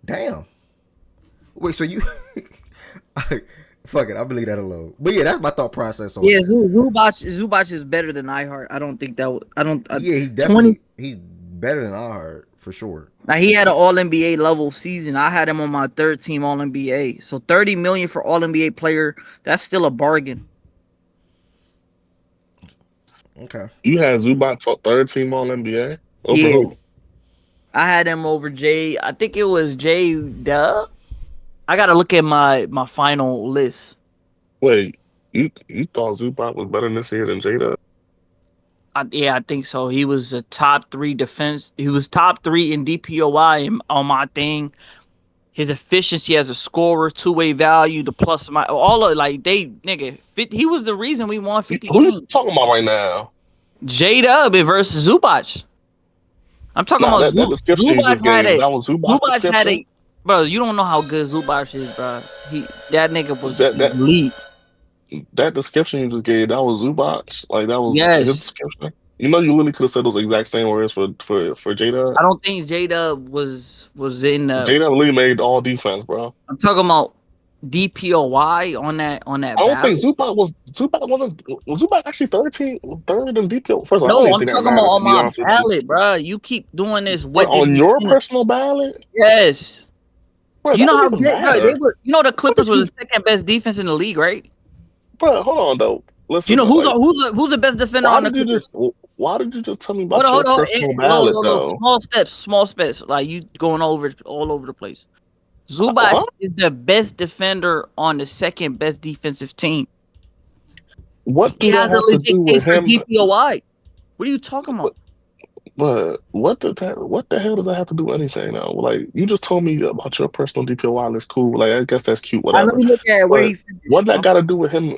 Damn. Wait, so you... Fuck it, I'll leave that alone. But yeah, that's my thought process on it. Zubac is better than iHeart. I don't think that... Yeah, he definitely... He's better than iHeart, for sure. Now, he had an All-NBA level season. I had him on my third team All-NBA. So $30 million for All-NBA player, that's still a bargain. Okay. You had Zubac third team All-NBA? Over who? I had him over Jay. I think it was Jay Dub. I got to look at my final list. Wait, you thought Zubac was better this year than J-Dub? Yeah, I think so. He was a top 3 defense. He was top 3 in DPOI on my thing. His efficiency as a scorer, two-way value, the plus my all of like he was the reason we won 50 Who games. you talking about right now? J-Dub versus Zubac. I'm talking about that description you just gave. That was Zubac description? Bro, you don't know how good Zubac is, bro. That nigga was elite. That description you just gave, that was Zubac? Like, that was his description? You know, you literally could have said those exact same words for J-Dub. I don't think J-Dub was in the... J-Dub really made all defense, bro. I'm talking about DPOY on that. I don't think Zubac wasn't. Was Zubac actually third in DPO? First of all, no, I'm talking about on my ballot, bro. You keep doing this. On your personal ballot? Yes. Bro, you know how good, bro, they were. You know the Clippers were the second best defense in the league, right? Bro, hold on though. Listen, you know who's the best defender on the Clippers? Why did you just tell me about your personal ballot though? Small steps. Like you going all over the place. Zubac is the best defender on the second best defensive team. What He do that has a have to legit do case with for him? DPOI. What are you talking about? But what the hell does that have to do with anything now? Like you just told me about your personal DPOI list, cool. Like I guess that's cute, Let whatever. me look at where But he finished. what that got to do with him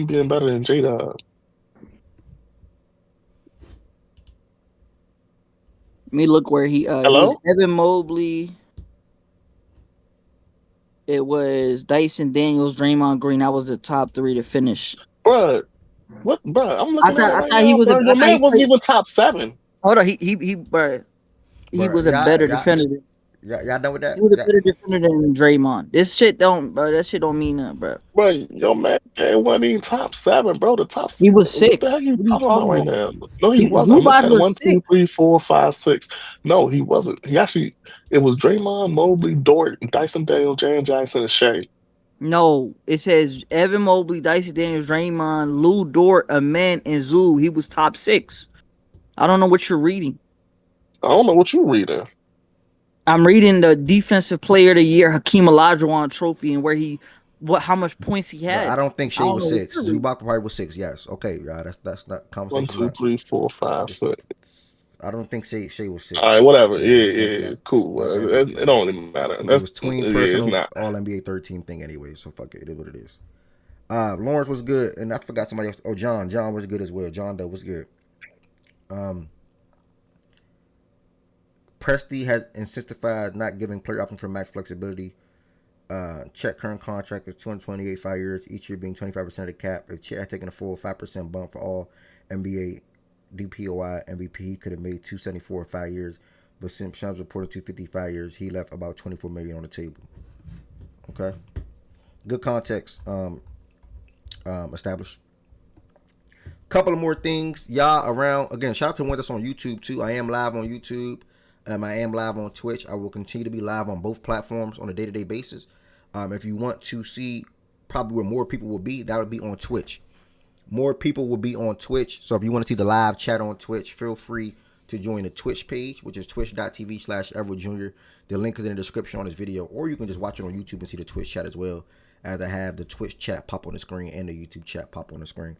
being better than Jada? Let me look where he was Hello, Evan Mobley. It was Dyson Daniels, Draymond Green. That was the top 3 to finish. bruh. What, bruh? I'm looking at it I right thought he now, was a. bro. I Your thought he man wasn't played. even top 7. Hold on, but he But was a better y'all, defender. y'all done with He that? was a Yeah. better defender than Draymond. This shit don't, bro. That shit don't mean nothing, bro. Bro, your man wasn't even top 7, bro. He was What the heck 6. you What are you talking about talking right about? now? No, he wasn't. I'm looking Zubac at it. was 1, 2, 6. 3, 4, 5, 6. No, he wasn't. He actually, it was Draymond, Mobley, Dort, Dyson Daniel, Jaren Jackson, and Shea. No, it says Evan Mobley, Dyson Daniels, Draymond, Lou Dort, Amen, and Zoo. He was top 6. I don't know what you're reading. I don't know what you reading. I'm reading the Defensive Player of the Year Hakeem Olajuwon trophy and where how much points he But I had. don't think I Shea don't was know what 6. you're reading. Zubac probably was 6. Yes. Okay. Yeah. That's not 1, conversation. 2, Not. 3, 4, 5, It's, 6. I don't think Shea was All 6. right, whatever. Yeah. Yeah, Let's yeah, not. cool. Let's not do It that. don't even matter. It That's was tween yeah, it's personal not. All NBA 13 thing anyway. So fuck it. It is what it is. Lawrence was good, and I forgot somebody else. Oh, John. John was good as well. John Doe was good. Um, Presti has intensified not giving player options for max flexibility. Chet current contract is 228 5 years, each year being 25% of the cap. If Chet had taken a full 5% bump for all NBA DPOI MVP, he could have made 274 5 years. But since Shams reported 255 years, he left about 24 million on the table. Okay, good context established. Couple of more things, y'all. Around again, shout out to one that's on YouTube too. I am live on YouTube. I am live on Twitch. I will continue to be live on both platforms on a day-to-day basis. If you want to see probably where more people will be, that would be on Twitch. More people will be on Twitch. So if you want to see the live chat on Twitch, feel free to join the Twitch page, which is twitch.tv/Everett Jr. The link is in the description on this video, or you can just watch it on YouTube and see the Twitch chat as well, as I have the Twitch chat pop on the screen and the YouTube chat pop on the screen.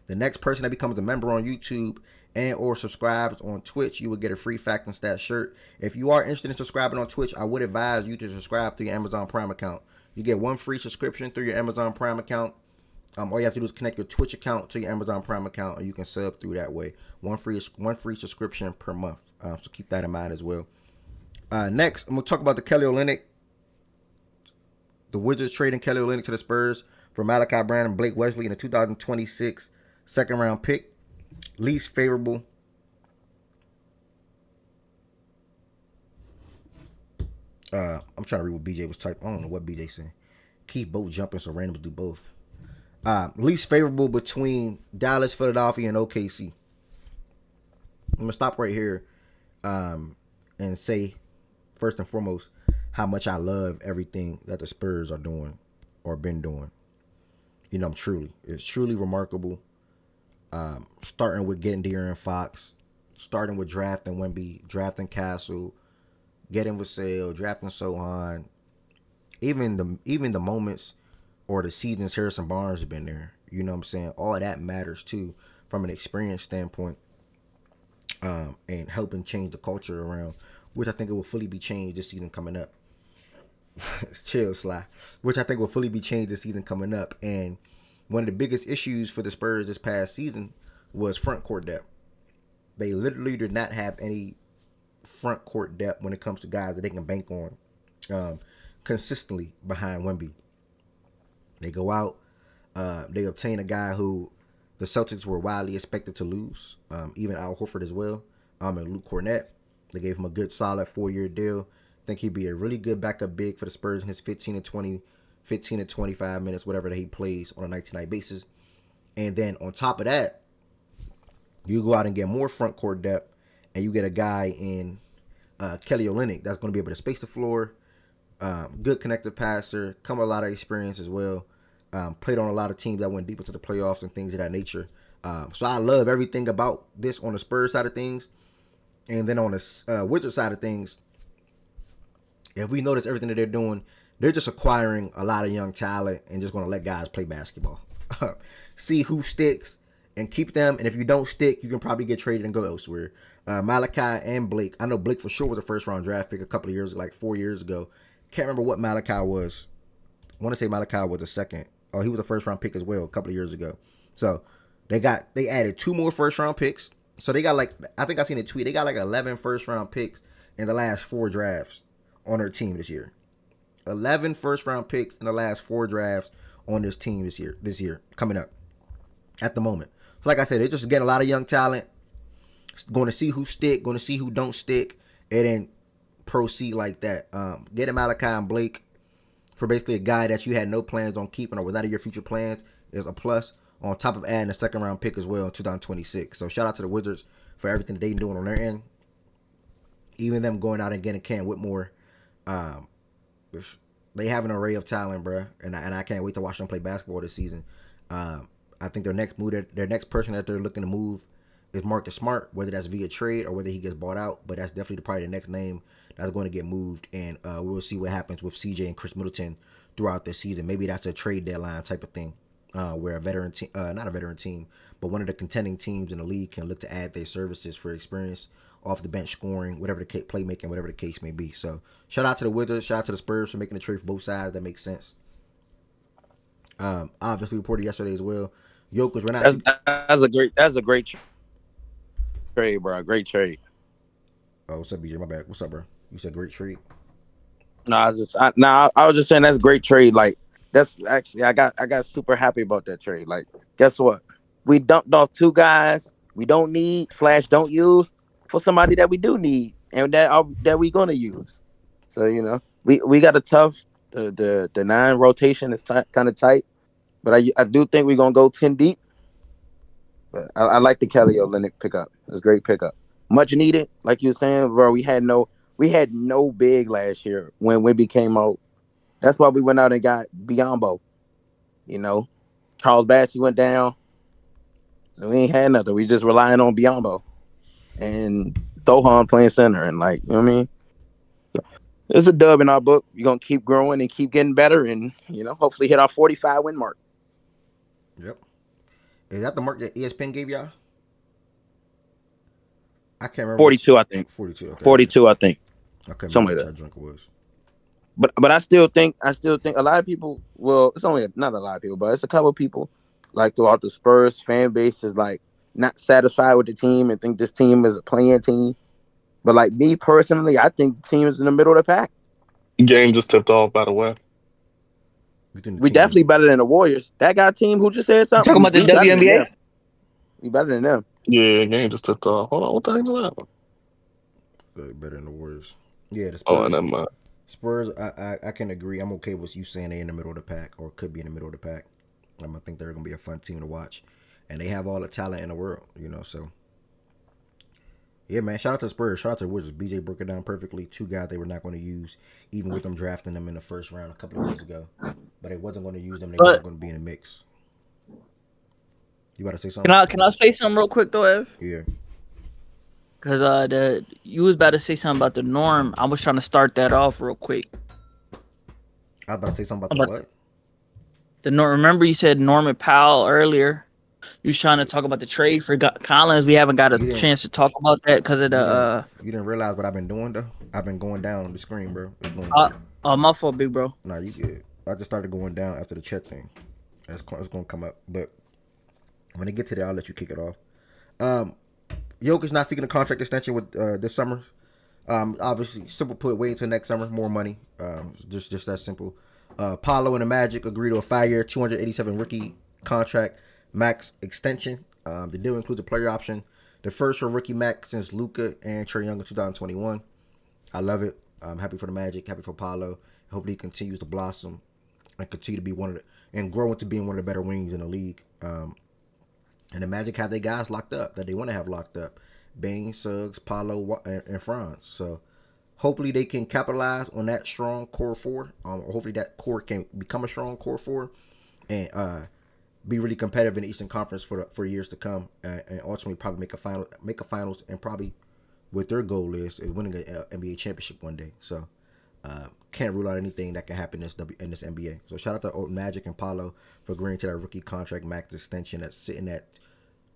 The next person that becomes a member on YouTube and or subscribes on Twitch, you will get a free Fact and Stat shirt. If you are interested in subscribing on Twitch, I would advise you to subscribe through your Amazon Prime account. You get one free subscription through your Amazon Prime account. All you have to do is connect your Twitch account to your Amazon Prime account, and you can sub through that way. One free subscription per month. So keep that in mind as well. Next, I'm gonna talk about the Kelly Olynyk. The Wizards trading Kelly Olynyk to the Spurs for Malachi Brown and Blake Wesley in the 2026 second round pick. Least favorable. I'm trying to read what BJ was typing. I don't know what BJ saying. Keep both jumping so randoms do both. Least favorable between Dallas, Philadelphia, and OKC. I'm gonna stop right here and say first and foremost how much I love everything that the Spurs are doing or been doing. You know, it's truly remarkable. Starting with getting De'Aaron Fox, starting with drafting Wemby, drafting Castle, getting Vassell, drafting Sohan. Even the moments or the seasons Harrison Barnes has been there. You know what I'm saying? All of that matters too from an experience standpoint, and helping change the culture around, which I think it will fully be changed this season coming up. Chill, Sly. Which I think will fully be changed this season coming up. And one of the biggest issues for the Spurs this past season was front court depth. They literally did not have any front court depth when it comes to guys that they can bank on consistently behind Wemby. They go out, they obtain a guy who the Celtics were widely expected to lose, even Al Horford as well, and Luke Cornett. They gave him a good, solid 4-year deal. I think he'd be a really good backup big for the Spurs in his 15 to 25 minutes, whatever that he plays on a night-to-night basis. And then on top of that, you go out and get more front court depth, and you get a guy in Kelly Olynyk that's going to be able to space the floor, good connective passer, come with a lot of experience as well. Played on a lot of teams that went deep into the playoffs and things of that nature. So I love everything about this on the Spurs side of things. And then on the Wizards side of things, if we notice everything that they're doing, they're just acquiring a lot of young talent and just going to let guys play basketball. see who sticks and keep them. And if you don't stick, you can probably get traded and go elsewhere. Malachi and Blake. I know Blake for sure was a first round draft pick a couple of years, like 4 years ago. Can't remember what Malachi was. I want to say Malachi was a second. Oh, he was a first round pick as well a couple of years ago. So they added 2 more first round picks. So they got I think I seen a tweet. They got 11 first round picks in the last 4 drafts on their team this year. 11 first round picks in the last 4 drafts on this team this year coming up at the moment. So like I said, they're just getting a lot of young talent, going to see who stick, going to see who don't stick, and then proceed like that. Getting Malachi and Blake for basically a guy that you had no plans on keeping or was out of your future plans is a plus, on top of adding a second round pick as well in 2026. So shout out to the Wizards for everything that they're doing on their end. Even them going out and getting Cam Whitmore. They have an array of talent, bro, and I can't wait to watch them play basketball this season. I think their next person that they're looking to move is Marcus Smart, whether that's via trade or whether he gets bought out. But that's definitely probably the next name that's going to get moved, and we'll see what happens with CJ and Chris Middleton throughout this season. Maybe that's a trade deadline type of thing, where a veteran team, not a veteran team, but one of the contending teams in the league can look to add their services for experience off the bench, scoring, whatever the playmaking, whatever the case may be. So shout out to the Wizards, shout out to the Spurs for making the trade for both sides. That makes sense. Obviously reported yesterday as well. Jokic, we're not. That's a great trade, bro. Great trade. Oh, what's up, BJ? My bad. What's up, bro? You said great trade. No, I was just saying that's a great trade. Like that's actually I got super happy about that trade. Like, guess what? We dumped off 2 guys we don't need / don't use for somebody that we do need and that we gonna use. So we got a tough the 9 rotation is kind of tight, but I do think we're gonna go 10 deep. But I like the Kelly Olynyk pickup. It's a great pickup, much needed. Like you were saying, bro, we had no big last year when Wemby came out. That's why we went out and got Biyombo. Charles Bassey went down, so we ain't had nothing. We just relying on Biyombo and Sohan playing center, and what I mean. So, it's a dub in our book. We're gonna keep growing and keep getting better, and hopefully hit our 45 win mark. Yep. Is that the mark that ESPN gave y'all? I can't remember. 42, I think. 42. Okay. 42, I think. Okay, something like that. Drunk was. But I still think a lot of people. Well, it's only not a lot of people, but it's a couple of people throughout the Spurs fan base is not satisfied with the team and think this team is a playing team. But me personally, I think the team is in the middle of the pack. Game just tipped off, by the way. We definitely better than the Warriors. That guy team who just said something. Talking about the WNBA? We better than them. Yeah, game just tipped off. Hold on, what the heck is that? Better than the Warriors. Yeah, the Spurs. Oh, never mind. Spurs, I can agree. I'm okay with you saying they're in the middle of the pack or could be in the middle of the pack. I think they're going to be a fun team to watch. And they have all the talent in the world, so. Yeah, man, shout out to the Spurs. Shout out to the Wizards. BJ broke it down perfectly. 2 guys they were not going to use, even with them drafting them in the first round a couple of years ago. But they wasn't going to use them. They weren't going to be in the mix. You about to say something? Can I say something real quick, though, Ev? Yeah. Because you was about to say something about the norm. I was trying to start that off real quick. I was about to say something about the what? The Norm. Remember you said Norman Powell earlier. You was trying to talk about the trade for Collins. We haven't got a chance to talk about that because of the. You didn't realize what I've been doing though. I've been going down the screen, bro. My fault, big bro. Nah, you good. I just started going down after the chat thing. It's gonna come up, but when I get to there, I'll let you kick it off. Jokic not seeking a contract extension with this summer. Obviously, simple put, wait until next summer, more money. Just that simple. Paolo and the Magic agree to a 5-year, $287 rookie contract max extension. The deal includes a player option, the first for rookie max since Luka and Trae Young in 2021. I love it. I'm happy for the Magic, happy for Paolo. Hopefully, he continues to blossom and continue to be and grow into being one of the better wings in the league. And the Magic have their guys locked up that they want to have locked up. Bane, Suggs, Paolo, and Franz. So hopefully they can capitalize on that strong core 4. Hopefully that core can become a strong core 4 and be really competitive in the Eastern Conference for years to come, and ultimately probably make a finals, and probably what their goal is winning an NBA championship one day. So can't rule out anything that can happen in this NBA. So shout out to Magic and Paulo for agreeing to that rookie contract max extension that's sitting at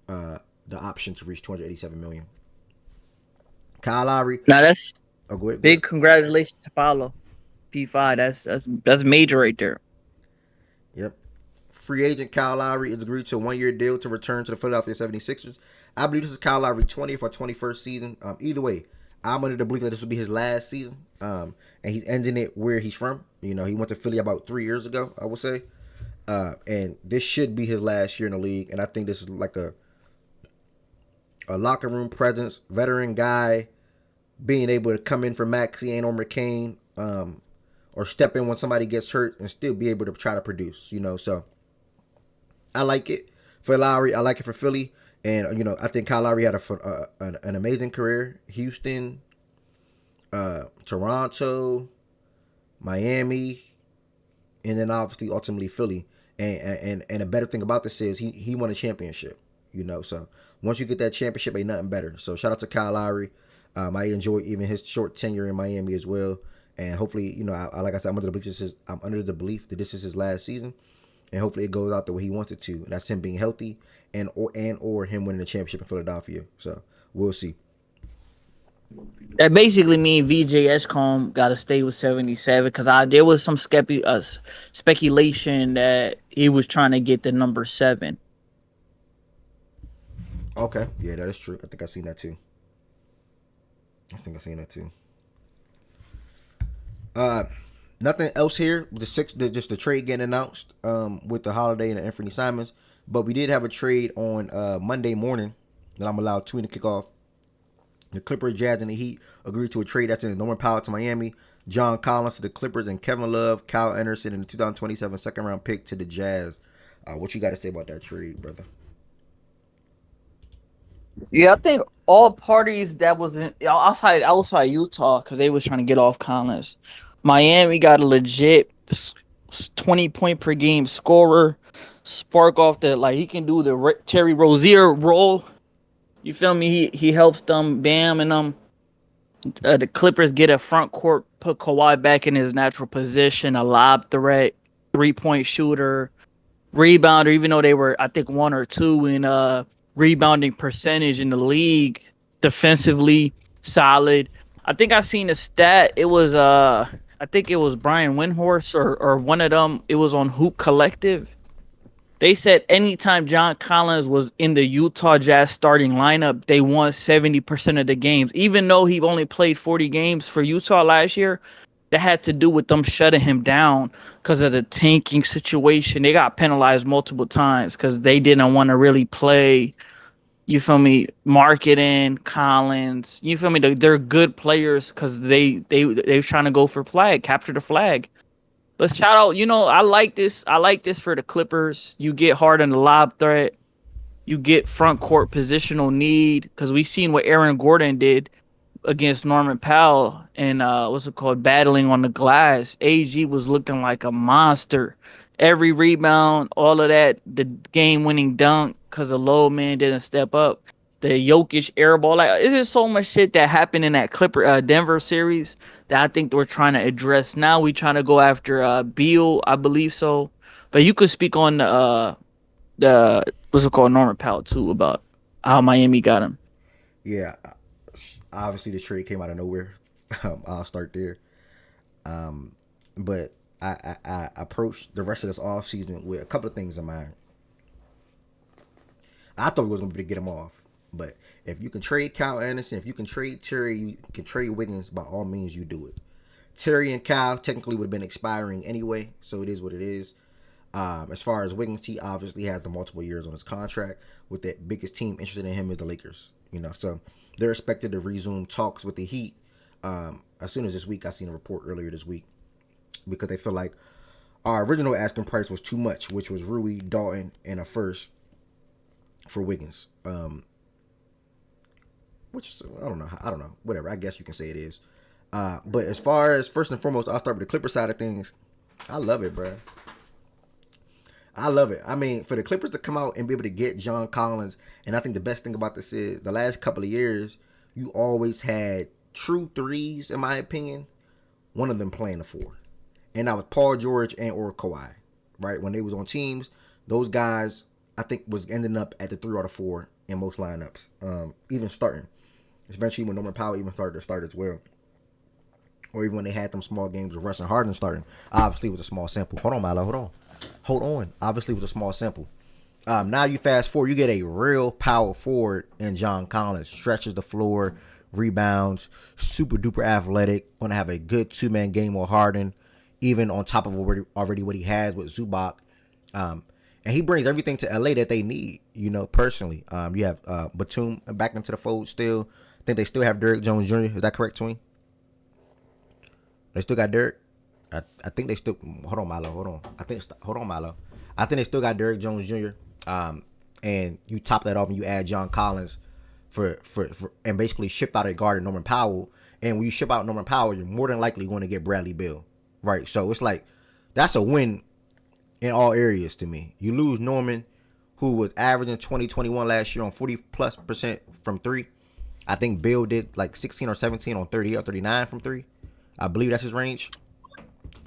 the option to reach $287 million. Kyle Lowry. Now that's Oh, go ahead. big congratulations to Paulo. P5. That's major right there. Yep. Free agent Kyle Lowry has agreed to a 1-year deal to return to the Philadelphia 76ers. I believe this is Kyle Lowry's 20th or 21st season. Either way, I'm under the belief that this will be his last season. And he's ending it where he's from. You know, he went to Philly about 3 years ago, I would say. And this should be his last year in the league. And I think this is like a locker room presence, veteran guy, being able to come in for Maxey and or McCain, or step in when somebody gets hurt and still be able to try to produce, you know. So I like it for Lowry. I like it for Philly. And, you know, I think Kyle Lowry had an amazing career. Houston, Toronto, Miami, and then obviously ultimately Philly. And a better thing about this is he won a championship, you know. So once you get that championship, ain't nothing better. So shout out to Kyle Lowry. I enjoy even his short tenure in Miami as well. And hopefully, you know, like I said, I'm under the belief that this is his last season. And hopefully it goes out the way he wants it to. And that's him being healthy and or him winning the championship in Philadelphia. So we'll see. That basically means VJ Edgecombe got to stay with 77 because there was some speculation that he was trying to get the number 7. Okay. Yeah, that is true. I think I've seen that too. Nothing else here. Just the trade getting announced with the Holiday and Anthony Simons. But we did have a trade on Monday morning that I'm allowed to kick off. The Clippers, Jazz, and the Heat agreed to a trade that's in Norman Powell to Miami, John Collins to the Clippers, and Kevin Love, Kyle Anderson, and the 2027 second-round pick to the Jazz. What you got to say about that trade, brother? Yeah, I think all parties that was outside Utah because they was trying to get off Collins. Miami got a legit 20-point per game scorer. Spark off he can do the Terry Rozier role. You feel me? He helps them, Bam, and them. The Clippers get a front court, put Kawhi back in his natural position, a lob threat, 3-point shooter, rebounder. Even though they were, I think, 1 or 2 in rebounding percentage in the league, defensively solid. I think I seen a stat. It was I think it was Brian Windhorst or one of them. It was on Hoop Collective. They said anytime John Collins was in the Utah Jazz starting lineup, they won 70% of the games. Even though he only played 40 games for Utah last year, that had to do with them shutting him down because of the tanking situation. They got penalized multiple times because they didn't want to really play, you feel me, marketing, Collins. You feel me? They're good players because they're trying to go for capture the flag. But shout out, you know, I like this. I like this for the Clippers. You get hard on the lob threat. You get front court positional need because we've seen what Aaron Gordon did against Norman Powell and battling on the glass. AG was looking like a monster. Every rebound, all of that, the game-winning dunk because the low man didn't step up. The Jokic air ball, it's just so much shit that happened in that Denver series that I think we're trying to address. Now we trying to go after Beal, I believe so. But you could speak on the Norman Powell too about how Miami got him. Yeah, obviously this trade came out of nowhere. I'll start there. But I approached the rest of this offseason with a couple of things in mind. I thought we was going to be able to get him off. But if you can trade Kyle Anderson, if you can trade Terry, you can trade Wiggins, by all means you do it. Terry and Kyle technically would have been expiring anyway, so it is what it is. As far as Wiggins, he obviously has the multiple years on his contract. With the biggest team interested in him is the Lakers. You know, so they're expected to resume talks with the Heat as soon as this week. I seen a report earlier this week because they feel like our original asking price was too much, which was Rui, Dalton, and a first for Wiggins. Which I don't know, whatever. I guess you can say it is. But as far as first and foremost, I'll start with the Clipper side of things. I love it, bro. I love it. I mean, for the Clippers to come out and be able to get John Collins, and I think the best thing about this is the last couple of years, you always had true threes, in my opinion, one of them playing the 4. And that was Paul George and or Kawhi, right? When they was on teams, those guys, I think, was ending up at the 3 or the 4 in most lineups, even starting. Eventually, when Norman Powell even started to start as well. Or even when they had them small games with Russ and Harden starting. Obviously, it was a small sample. Hold on, Milo. Hold on. Obviously, it was a small sample. Now you fast forward, you get a real power forward in John Collins. Stretches the floor, rebounds, super duper athletic. Going to have a good 2-man game with Harden, even on top of already what he has with Zubac. And he brings everything to LA that they need, personally. You have Batum back into the fold still. I think they still have Derrick Jones Jr. Is that correct, Twin? They still got Derrick? I think they still... Hold on, Milo. I think they still got Derrick Jones Jr. And you top that off and you add John Collins for and basically ship out a guard in Norman Powell. And when you ship out Norman Powell, you're more than likely going to get Bradley Beal. Right? So it's like, that's a win in all areas to me. You lose Norman, who was averaging 20-21 last year on 40+% from 3. I think Beal did like 16 or 17 on 38 or 39 from 3. I believe that's his range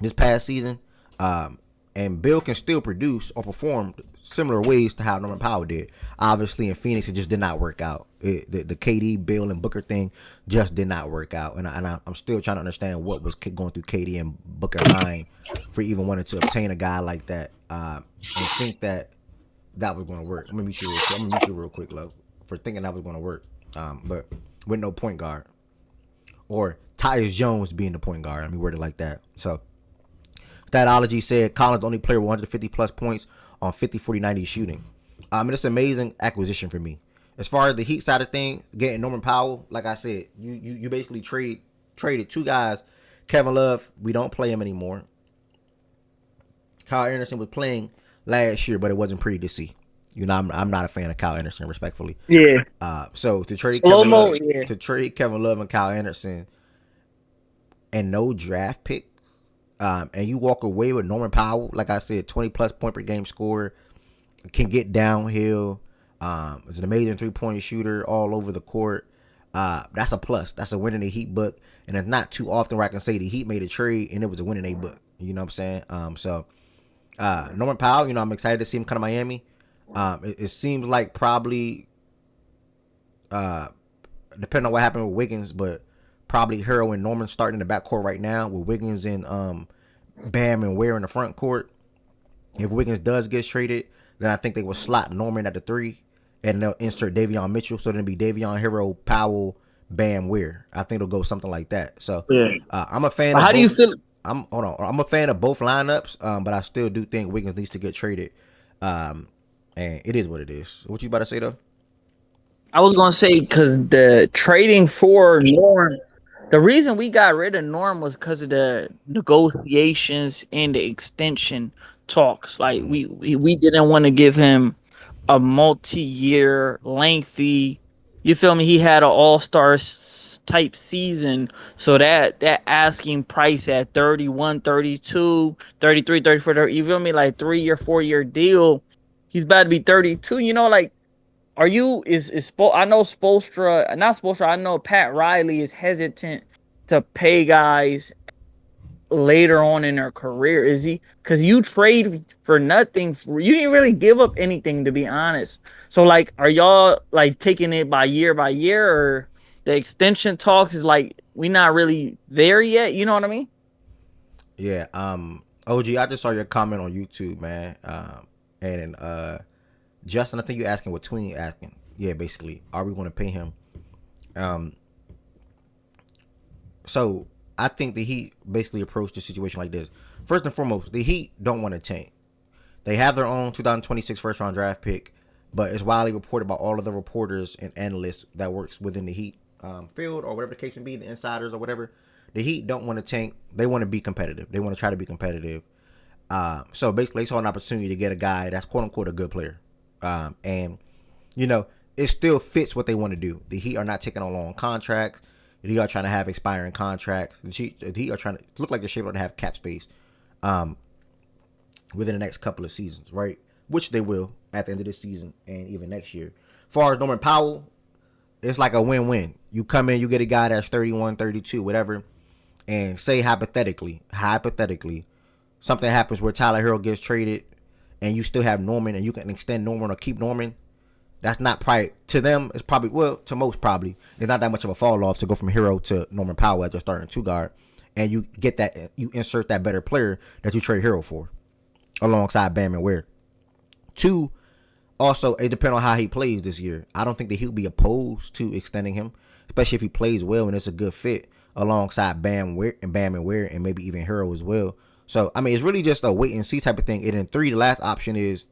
this past season. And Bill can still produce or perform similar ways to how Norman Powell did. Obviously, in Phoenix, it just did not work out. The KD, Bill, and Booker thing just did not work out. And I'm still trying to understand what was going through KD and Booker's mind for even wanting to obtain a guy like that and think that was going to work. I'm going to mute you real quick, love, for thinking that was going to work. But with no point guard. Or Tyus Jones being the point guard. I mean, word it like that. So, Statology said Collins the only player with 150 plus points on 50, 40, 90 shooting. It's an amazing acquisition for me. As far as the Heat side of things, getting Norman Powell, like I said, you basically traded 2 guys. Kevin Love, we don't play him anymore. Kyle Anderson was playing last year, but it wasn't pretty to see. I'm not a fan of Kyle Anderson, respectfully. Yeah. So to trade Kevin Love and Kyle Anderson and no draft pick, and you walk away with Norman Powell, like I said, 20+ point per game scorer, can get downhill. Is an amazing 3-point shooter all over the court. That's a plus. That's a win in the Heat book, and it's not too often where I can say the Heat made a trade and it was a win in a book. You know what I'm saying? Norman Powell, I'm excited to see him come to Miami. It seems like probably, depending on what happened with Wiggins, but probably Hero and Norman starting in the backcourt right now with Wiggins and Bam and Ware in the front court. If Wiggins does get traded, then I think they will slot Norman at the 3, and they'll insert Davion Mitchell, so then it'll be Davion, Hero, Powell, Bam, Ware. I think it'll go something like that. So I'm a fan. How do you feel? I'm a fan of both lineups, but I still do think Wiggins needs to get traded. And it is what it is. What you about to say, though? I was going to say, because the trading for Norm, the reason we got rid of Norm was because of the negotiations and the extension talks. Like, we didn't want to give him a multi-year, lengthy, you feel me? He had an all-star type season. So that asking price at 31, 32, 33, 34, 30, you feel me? Like 3-year, 4-year deal. He's about to be 32. I know Spoelstra, not Spoelstra, I know Pat Riley is hesitant to pay guys later on in their career. Is he? Because you trade for nothing. You didn't really give up anything, to be honest. So, like, are y'all, like, taking it by year, or the extension talks is, like, we not really there yet? You know what I mean? Yeah. OG, I just saw your comment on YouTube, man. And Justin, I think you're asking what Tween asking. Yeah, basically, are we going to pay him? So I think the Heat basically approached the situation like this. First and foremost, the Heat don't want to tank. They have their own 2026 first round draft pick, but it's widely reported by all of the reporters and analysts that works within the Heat field or whatever the case may be, the insiders or whatever. The Heat don't want to tank. They want to be competitive. They want to try to be competitive. So basically, they saw an opportunity to get a guy that's quote unquote a good player. And, it still fits what they want to do. The Heat are not taking on long contracts. The Heat are trying to have expiring contracts. The Heat are trying to look like they're shaped to have cap space within the next couple of seasons, right? Which they will at the end of this season and even next year. As far as Norman Powell, it's like a win-win. You come in, you get a guy that's 31, 32, whatever. and say hypothetically, something happens where Tyler Hero gets traded, and you still have Norman, and you can extend Norman or keep Norman. That's not probably to them. It's probably to most probably it's not that much of a fall off to go from Hero to Norman Powell as your starting 2 guard, and you get that you insert that better player that you trade Hero for, alongside Bam and Ware. 2, also it depends on how he plays this year. I don't think that he'll be opposed to extending him, especially if he plays well and it's a good fit alongside Bam and Ware and maybe even Hero as well. So I mean, it's really just a wait and see type of thing. And then 3, the last option is,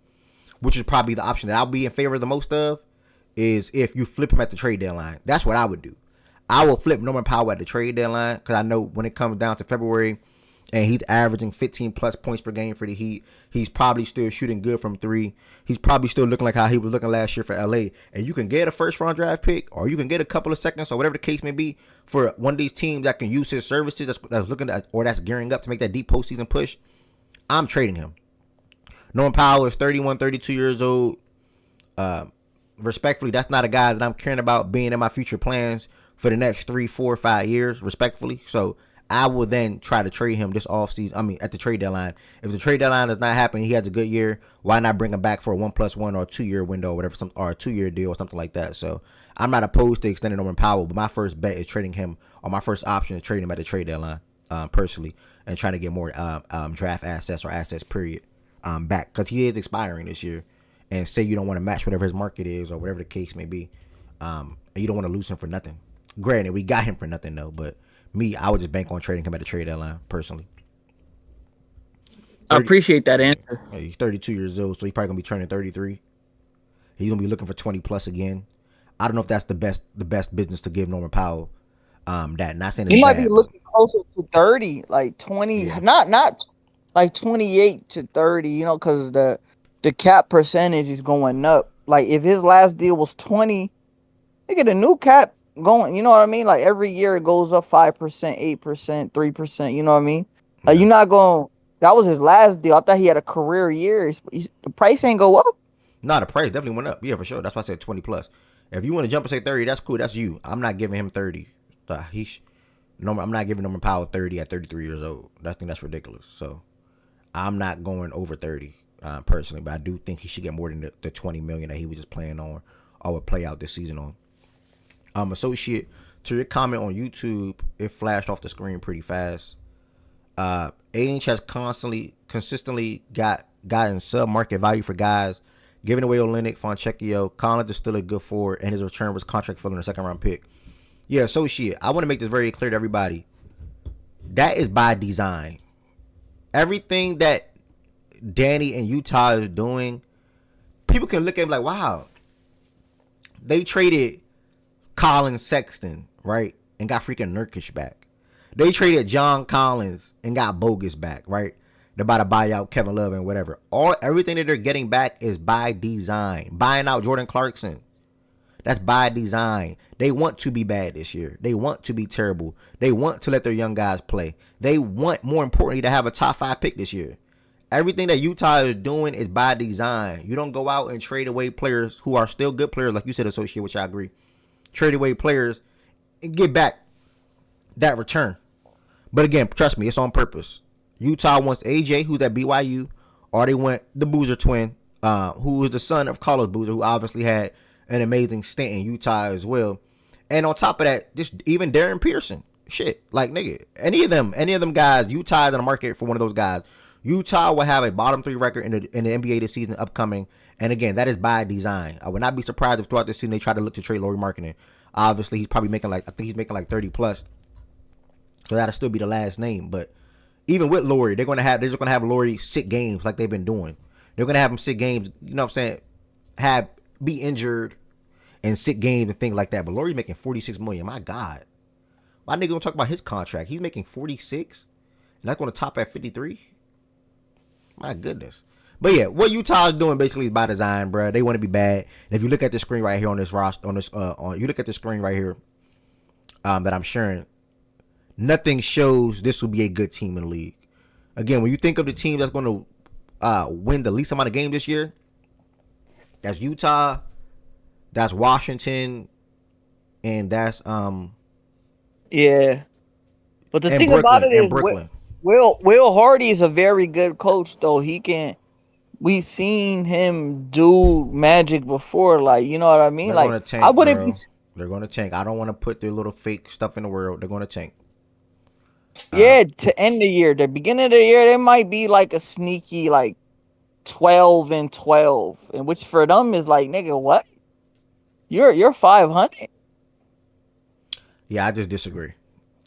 which is probably the option that I'll be in favor of the most of, is if you flip him at the trade deadline. That's what I would do. I will flip Norman Powell at the trade deadline because I know when it comes down to February and he's averaging 15 plus points per game for the Heat, he's probably still shooting good from 3. He's probably still looking like how he was looking last year for LA. And you can get a first round draft pick, or you can get a couple of seconds, or whatever the case may be, for one of these teams that can use his services that's looking at, or that's gearing up to make that deep postseason push. I'm trading him. Norman Powell is 31, 32 years old. Respectfully, that's not a guy that I'm caring about being in my future plans for the next 3, 4, 5 years, respectfully. So I will then try to trade him this offseason. I mean, at the trade deadline. If the trade deadline does not happen, he has a good year, why not bring him back for a 1+1 or a 2-year window or whatever, or a 2-year deal or something like that. So I'm not opposed to extending Norman Powell, but my first bet is trading him, or my first option is trading him at the trade deadline, personally, and trying to get more draft assets or assets, period, back, because he is expiring this year. And say you don't want to match whatever his market is or whatever the case may be, and you don't want to lose him for nothing. Granted, we got him for nothing though, but I would just bank on trading him at the trade deadline, personally. I appreciate that answer. He's 32 years old, so he's probably gonna be turning 33. He's gonna be looking for 20 plus again. I don't know if that's the best business to give Norman Powell. That not saying He might bad, be looking closer to 30, like 20, Yeah. not like 28 to 30. You know, because the cap percentage is going up. Like if his last deal was 20, they get a new cap going. You know what I mean? Like every year it goes up 5%, 8%, 3%. You know what I mean? Like you're not going. That was his last deal. I thought he had a career year. The price ain't go up. Nah, the price definitely went up. Yeah, for sure. That's why I said 20 plus. If you want to jump and say 30, that's cool. That's you. I'm not giving him 30. I'm not giving Norman Powell 30 at 33 years old. I think that's ridiculous. So I'm not going over 30 personally, but I do think he should get more than the 20 million that he was just playing on or would play out this season on. Associate, to your comment on YouTube, it flashed off the screen pretty fast. Ainge has consistently gotten sub-market value for guys, giving away Olynyk, Fontecchio. Collins is still a good forward, and his return was contract filling a second-round pick. Yeah, Associate, I want to make this very clear to everybody. That is by design. Everything that Danny and Utah is doing, people can look at him like, wow, they traded Colin Sexton, right, and got freaking Nurkic back. They traded John Collins and got Bogus back, right? They're about to buy out Kevin Love and whatever. Everything that they're getting back is by design. Buying out Jordan Clarkson, that's by design. They want to be bad this year. They want to be terrible. They want to let their young guys play. They want, more importantly, to have a top 5 pick this year. Everything that Utah is doing is by design. You don't go out and trade away players who are still good players, like you said, Associate, which I agree. Trade away players and get back that return. But again, trust me, it's on purpose. Utah wants AJ, who's at BYU, or they want the Boozer twin, who is the son of Carlos Boozer, who obviously had an amazing stint in Utah as well. And on top of that, just even Darren Pearson. Shit, like, nigga, any of them guys, Utah is in the market for one of those guys. Utah will have a bottom 3 record in the NBA this season upcoming. And again, that is by design. I would not be surprised if throughout this season they try to look to trade Lauri Markkanen. Obviously, he's probably making like 30 plus. So that'll still be the last name. But even with Lauri, they're just gonna have Lauri sit games like they've been doing. They're gonna have him sit games, you know what I'm saying? Be injured and sit games and things like that. But Lauri's making $46 million. My God. My nigga gonna talk about his contract. He's making 46, and that's gonna top at 53. My goodness. But yeah, what Utah is doing basically is by design, bro. They want to be bad. And if you look at the screen right here on this roster, you look at the screen right here, that I'm sharing, nothing shows this will be a good team in the league. Again, when you think of the team that's going to win the least amount of games this year, that's Utah, that's Washington, and that's Yeah. But the And thing about Brooklyn, it and is, Brooklyn. Will Hardy is a very good coach, though. He can. We've seen him do magic before, like, you know what I mean. They're Like, gonna I tank, wouldn't be. bro. They're gonna tank. I don't want to put their little fake stuff in the world. They're gonna tank. Yeah, to end the year, the beginning of the year, they might be like a sneaky like 12-12, and which for them is like, nigga, what? You're 500. Yeah, I just disagree.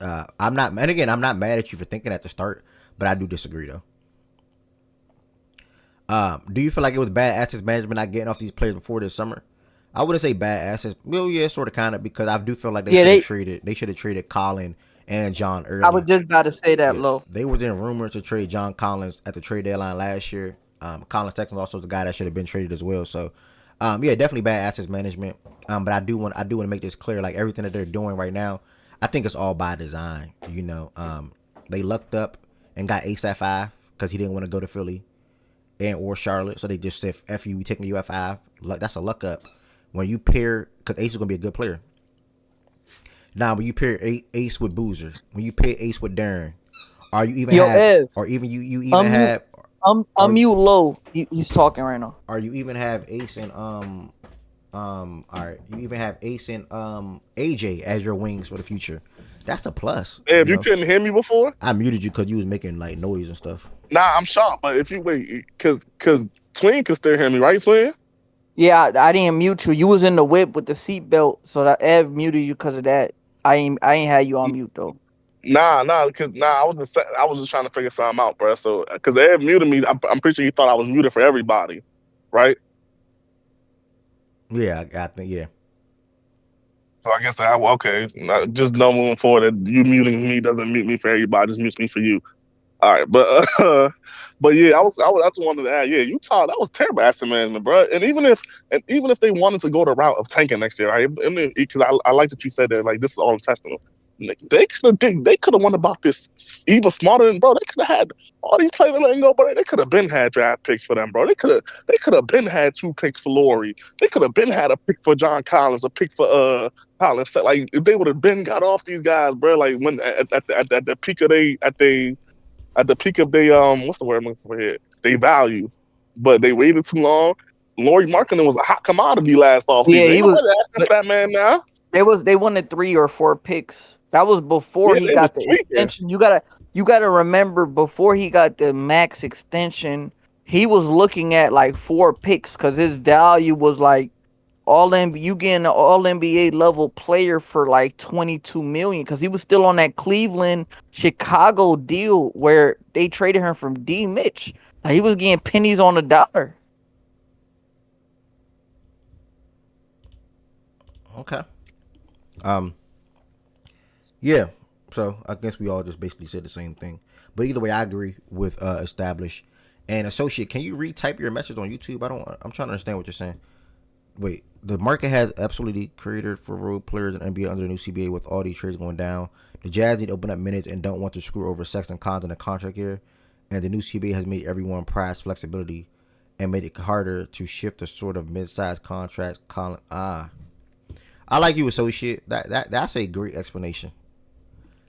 I'm not, and again, I'm not mad at you for thinking at the start, but I do disagree though. Do you feel like it was bad assets management not getting off these players before this summer? I wouldn't say bad assets. Well, yeah, sort of, kind of, because I do feel like Yeah, they should have traded Colin and John early. I was just about to say that, Yeah, low. they was in rumors to trade John Collins at the trade deadline last year. Collins Texans also the guy that should have been traded as well. So, yeah, definitely bad assets management. But I do want to make this clear. Like everything that they're doing right now, I think it's all by design. You know, they lucked up and got Ace at 5 because he didn't want to go to Philly and or Charlotte. So they just said, "F you, we taking you at 5." That's a luck up. When you pair, because Ace is gonna be a good player. Now, when you pair Ace with Boozer, when you pair Ace with Darren, are you even Yo, have, Ev, or even you even have, I'm mute low. He's talking right now. or you even have Ace and all right, you even have Ace and AJ as your wings for the future. That's a plus. Hey, if you you know? couldn't hear me before, I muted you because you was making like noise and stuff. nah, I'm shocked. But if you wait, because Twin can still hear me, right, Twin? Yeah, I didn't mute you. You was in the whip with the seatbelt, so that Ev muted you because of that. I ain't had you on mute though. Nah, I was just trying to figure something out, bro. So, because Ed muted me, I'm pretty sure he thought I was muted for everybody, right? Yeah, I think yeah. So I guess okay. Just know moving forward that you muting me doesn't mute me for everybody, just mutes me for you. All right, but yeah, I just wanted to add, yeah, Utah, that was terrible asset management, bro. And even if they wanted to go the route of tanking next year, right? I mean, because I like that you said that, like, this is all intentional. They could have won about this even smarter than, bro. They could have had all these players letting go, bro. They could have been had draft picks for them, bro. They could have been had 2 picks for Laurie. They could have been had a pick for John Collins, a pick for Collins. Like, if they would have been got off these guys, bro. Like, when at the peak of they what's the word I'm looking for here? They value, but they waited too long. Laurie Markkinen was a hot commodity last offseason. Yeah, They he know was. what to ask that man now. They wanted 3 or 4 picks. That was before he they got was the tweaking. extension. You gotta remember, before he got the max extension, he was looking at like 4 picks because his value was like you getting an all NBA level player for like 22 million, because he was still on that Cleveland Chicago deal where they traded him from D Mitch. Like, he was getting pennies on the dollar. Okay. Yeah. So I guess we all just basically said the same thing. But either way, I agree with Establish and Associate. Can you retype your message on YouTube? I'm trying to understand what you're saying. Wait, the market has absolutely created for role players in NBA under the new CBA with all these trades going down. The Jazz need to open up minutes and don't want to screw over Sexton Collins in the contract year. And the new CBA has made everyone prize flexibility and made it harder to shift the sort of mid-sized contracts. I like you, Associate. That's a great explanation.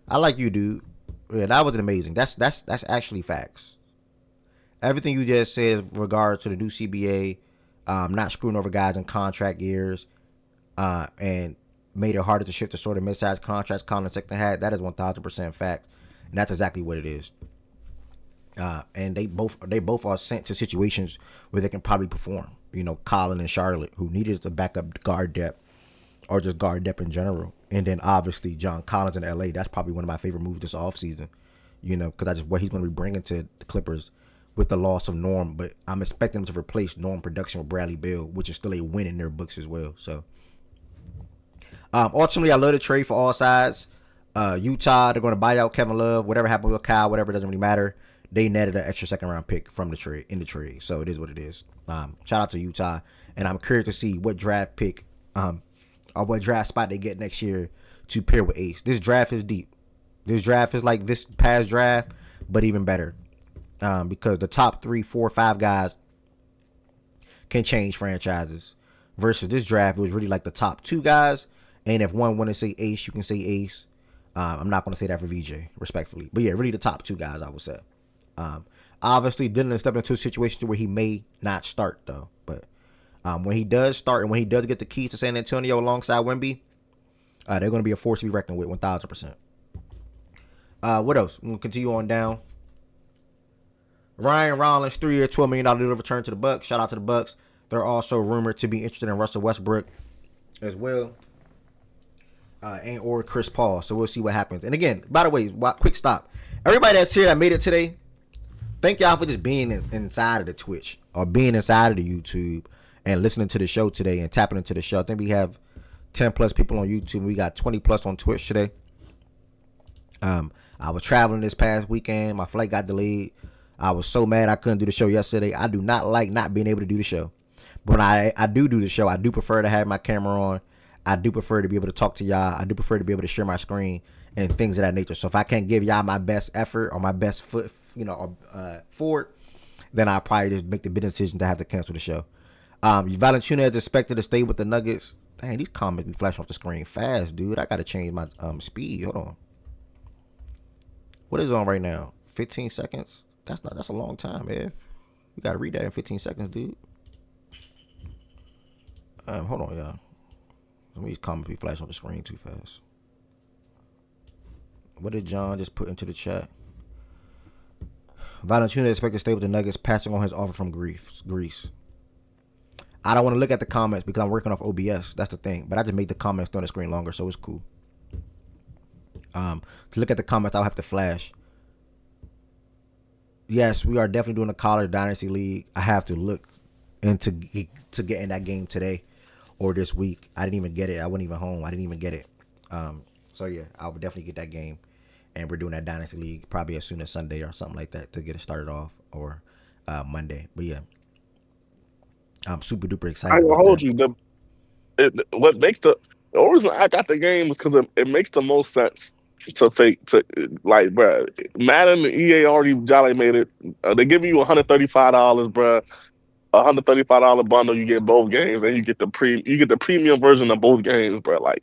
I like you, dude. Yeah, that was amazing. That's actually facts. Everything you just said in regards to the new CBA, not screwing over guys in contract years, and made it harder to shift the sort of mid-sized contracts Colin Sexton had. That is 1,000% fact, and that's exactly what it is. And they both are sent to situations where they can probably perform. You know, Colin and Charlotte, who needed to back up guard depth, or just guard depth in general. And then obviously John Collins in LA. That's probably one of my favorite moves this offseason. You know, because what he's going to be bringing to the Clippers with the loss of Norm. But I'm expecting him to replace Norm production with Bradley Beal, which is still a win in their books as well. So ultimately, I love the trade for all sides. Utah, they're going to buy out Kevin Love. Whatever happened with Kyle, whatever, doesn't really matter. They netted an extra second round pick from the trade in the trade. So it is what it is. Shout out to Utah. And I'm curious to see what draft pick or what draft spot they get next year to pair with Ace. This draft is deep. This draft is like this past draft, but even better. Because the top 3, 4, 5 guys can change franchises. Versus this draft, it was really like the top 2 guys. And if one want to say Ace, you can say Ace. I'm not going to say that for VJ, respectfully. But yeah, really the top 2 guys, I would say. Obviously, Dylan stepped into a situation where he may not start, though. But when he does start and when he does get the keys to San Antonio alongside Wemby, they're going to be a force to be reckoned with, 1,000%. What else? We'll continue on down. Ryan Rollins, 3-year, $12 million deal return to the Bucks. Shout out to the Bucks. They're also rumored to be interested in Russell Westbrook as well. And or Chris Paul. So we'll see what happens. And again, by the way, quick stop. Everybody that's here that made it today, thank y'all for just being inside of the Twitch or being inside of the YouTube and listening to the show today and tapping into the show. I think we have 10 plus people on YouTube. We got 20 plus on Twitch today. I was traveling this past weekend. My flight got delayed. I was so mad I couldn't do the show yesterday. I do not like not being able to do the show. But when I do the show, I do prefer to have my camera on. I do prefer to be able to talk to y'all. I do prefer to be able to share my screen and things of that nature. So if I can't give y'all my best effort or my best foot, forward, then I'll probably just make the big decision to have to cancel the show. Valanciunas is expected to stay with the Nuggets. Dang, these comments be flashing off the screen fast, dude. I got to change my speed. Hold on. What is it on right now? 15 seconds? That's a long time, man. You got to read that in 15 seconds, dude. Hold on, y'all. Some of these comments be flashing on the screen too fast. What did John just put into the chat? Valanciunas expected to stay with the Nuggets, passing on his offer from Greece. I don't want to look at the comments because I'm working off OBS. That's the thing. But I just made the comments on the screen longer, so it's cool. To look at the comments, I'll have to flash. Yes, we are definitely doing a college dynasty league. I have to look into getting that game today or this week. I didn't even get it. I wasn't even home. I didn't even get it. So yeah, I would definitely get that game. And we're doing that dynasty league probably as soon as Sunday or something like that to get it started off, or Monday. But yeah, I'm super duper excited. I ain't gonna hold you. What makes the reason I got the game is because it makes the most sense to like, bro. Madden and EA already jolly made it. They give you $135, bro. $135 bundle, you get both games, and you get the premium version of both games, bro. Like,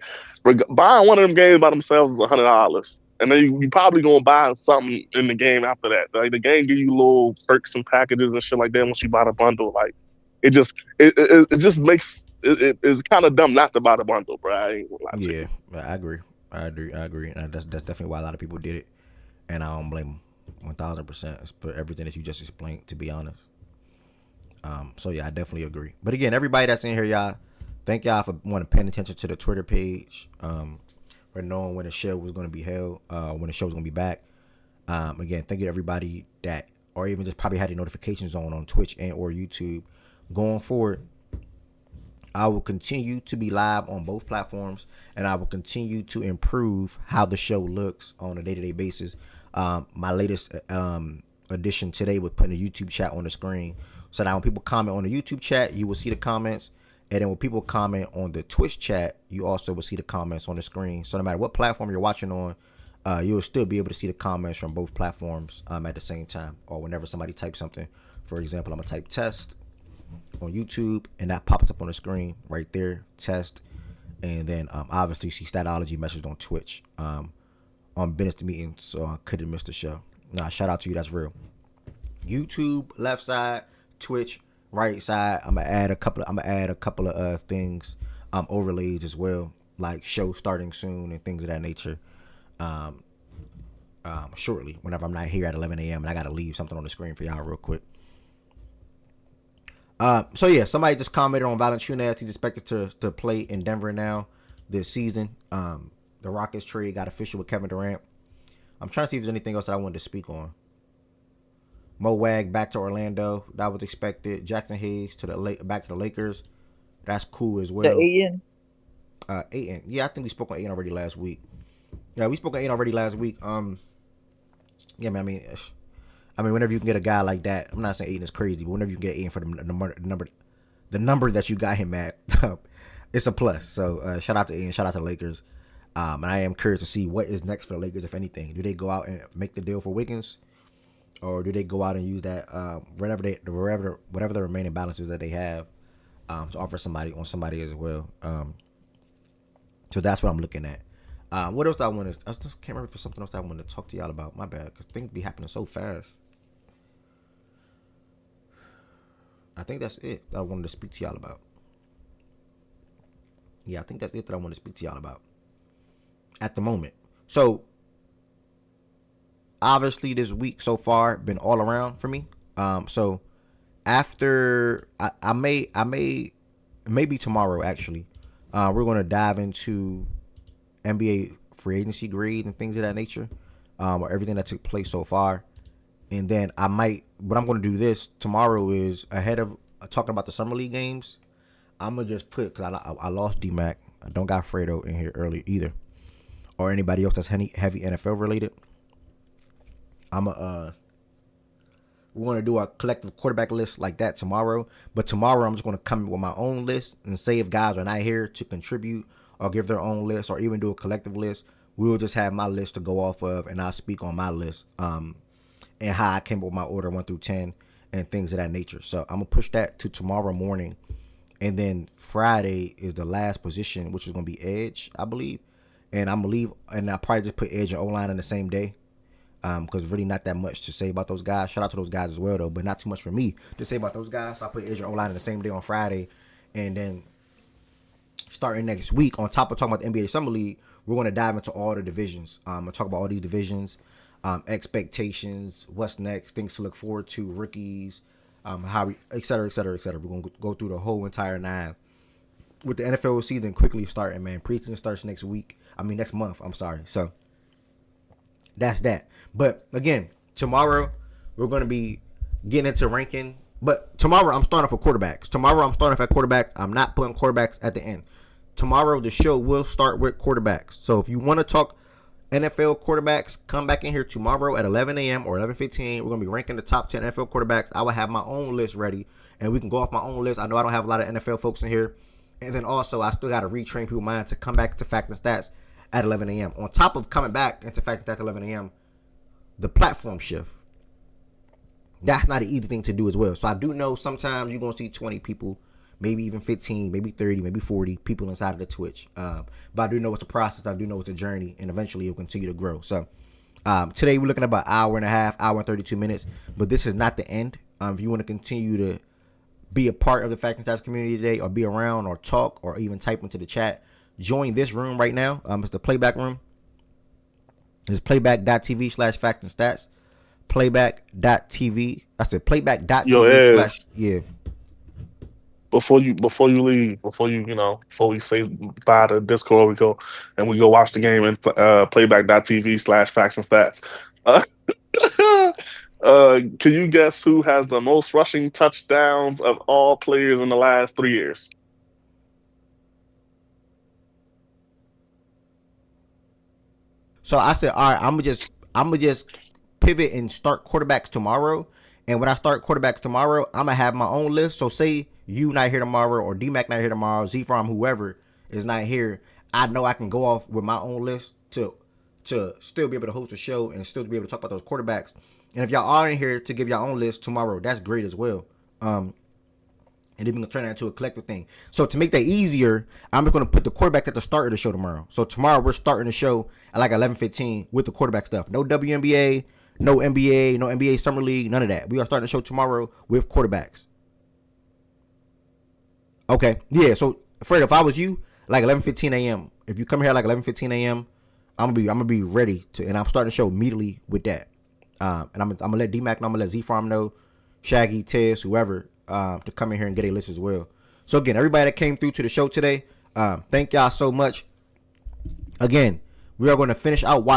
buying one of them games by themselves is $100, and then you probably gonna buy something in the game after that. Like, the game give you little perks and packages and shit like that once you buy the bundle. Like, it just makes it's kind of dumb not to buy the bundle, bro. I ain't gonna lie to you. I agree. And that's definitely why a lot of people did it, and I don't blame them 1,000%. It's for everything that you just explained, to be honest. So yeah, I definitely agree. But again, everybody that's in here, y'all, thank y'all for paying attention to the Twitter page, for knowing when the show was going to be held, when the show was going to be back. Again, thank you to everybody that, or even just probably had the notifications on Twitch and or YouTube. Going forward, I will continue to be live on both platforms, and I will continue to improve how the show looks on a day-to-day basis. My latest addition today was putting the YouTube chat on the screen, so that when people comment on the YouTube chat, you will see the comments, and then when people comment on the Twitch chat, you also will see the comments on the screen. So no matter what platform you're watching on, you'll still be able to see the comments from both platforms at the same time, or whenever somebody types something. For example, I'm gonna type test on YouTube, and that pops up on the screen right there, test, and then obviously see Statology message on Twitch on business meeting, so I couldn't miss the show. Nah, shout out to you, that's real. YouTube left side, Twitch right side. I'm gonna add a couple of things, overlays as well, like show starting soon and things of that nature. Shortly, whenever I'm not here at 11 a.m. and I gotta leave something on the screen for y'all real quick. So yeah, somebody just commented on Valanciunas. He's expected to play in Denver now this season. The Rockets trade got official with Kevin Durant. I'm trying to see if there's anything else that I wanted to speak on. Mo Wag back to Orlando. That was expected. Jackson Hayes back to the Lakers. That's cool as well. The Ayton. Yeah, I think we spoke on Ayton already last week. Yeah, we spoke on Ayton already last week. Yeah, man. I mean, whenever you can get a guy like that, I'm not saying Ayton is crazy, but whenever you can get Ayton for the number that you got him at, it's a plus. So shout out to Ayton, shout out to the Lakers. And I am curious to see what is next for the Lakers, if anything. Do they go out and make the deal for Wiggins, or do they go out and use that whatever the remaining balances that they have to offer somebody as well? So that's what I'm looking at. What else I want to? I just can't remember for something else I wanted to talk to y'all about. My bad, because things be happening so fast. I think that's it that I wanted to speak to y'all about. Yeah, I think that's it that I want to speak to y'all about at the moment. So obviously this week so far been all around for me. So after maybe tomorrow actually, we're gonna dive into NBA free agency grade and things of that nature, or everything that took place so far. And then what I'm gonna do this tomorrow is ahead of talking about the summer league games. I'm gonna just put, because I lost D-Mac. I don't got Fredo in here early either, or anybody else that's heavy NFL related. We're gonna do a collective quarterback list like that tomorrow. But tomorrow I'm just gonna come with my own list and say if guys are not here to contribute or give their own list or even do a collective list, we'll just have my list to go off of, and I'll speak on my list, and how I came up with my order 1 through 10 and things of that nature. So I'm gonna push that to tomorrow morning. And then Friday is the last position, which is going to be edge, I believe. And I'm going to leave, and I'll probably just put edge and O-line in the same day, because there's really not that much to say about those guys. Shout out to those guys as well, though, but not too much for me to say about those guys. So I put edge and O-line in the same day on Friday. And then starting next week, on top of talking about the NBA Summer League, we're going to dive into all the divisions. I'm going to talk about all these divisions, expectations, what's next, things to look forward to, rookies, how we, et cetera, et cetera, et cetera. We're going to go through the whole entire 9. With the NFL season quickly starting, man. Preseason starts next month. I'm sorry. So that's that. But again, tomorrow we're going to be getting into ranking. But tomorrow I'm starting off with quarterbacks. Tomorrow I'm starting off at quarterbacks. I'm not putting quarterbacks at the end. Tomorrow the show will start with quarterbacks. So if you want to talk NFL quarterbacks, come back in here tomorrow at 11 a.m. or 11:15. We're going to be ranking the top 10 NFL quarterbacks. I will have my own list ready, and we can go off my own list. I know I don't have a lot of NFL folks in here. And then also, I still got to retrain people's mind to come back to Fact and Stats at 11 a.m. On top of coming back into Fact and Stats at 11 a.m., the platform shift. That's not an easy thing to do as well. So I do know sometimes you're going to see 20 people, maybe even 15, maybe 30, maybe 40 people inside of the Twitch. But I do know it's a process. I do know it's a journey, and eventually it'll continue to grow. So today we're looking at about an hour and a half, hour and 32 minutes. But this is not the end. If you want to continue to be a part of the Fact and Stats community today, or be around, or talk, or even type into the chat, join this room right now. It's the playback room. It's playback.tv/Fact and Stats. Playback.tv. I said playback.tv/ yeah. Before you leave, before we say bye to Discord, we go watch the game and playback.tv/Facts and Stats. Can you guess who has the most rushing touchdowns of all players in the last 3 years? So I said, all right, I'm gonna just pivot and start quarterbacks tomorrow. And when I start quarterbacks tomorrow, I'm gonna have my own list. So say you not here tomorrow, or D-Mac not here tomorrow, Z-From, whoever is not here, I know I can go off with my own list to still be able to host a show and still be able to talk about those quarterbacks. And if y'all are in here to give y'all own list tomorrow, that's great as well. And then we're gonna turn that into a collective thing. So to make that easier, I'm just gonna put the quarterback at the start of the show tomorrow. So tomorrow we're starting the show at like 11:15 with the quarterback stuff. No WNBA, no NBA, no NBA Summer League, none of that. We are starting the show tomorrow with quarterbacks. Okay, yeah. So Fred, if I was you, like 11:15 a.m. If you come here like 11:15 a.m., I'm gonna be ready to, and I'm starting the show immediately with that. And I'm gonna let D-Mac know, I'm gonna let Z-Farm know, Shaggy, Tez, whoever, to come in here and get a list as well. So again, everybody that came through to the show today, thank y'all so much. Again, we are going to finish out watching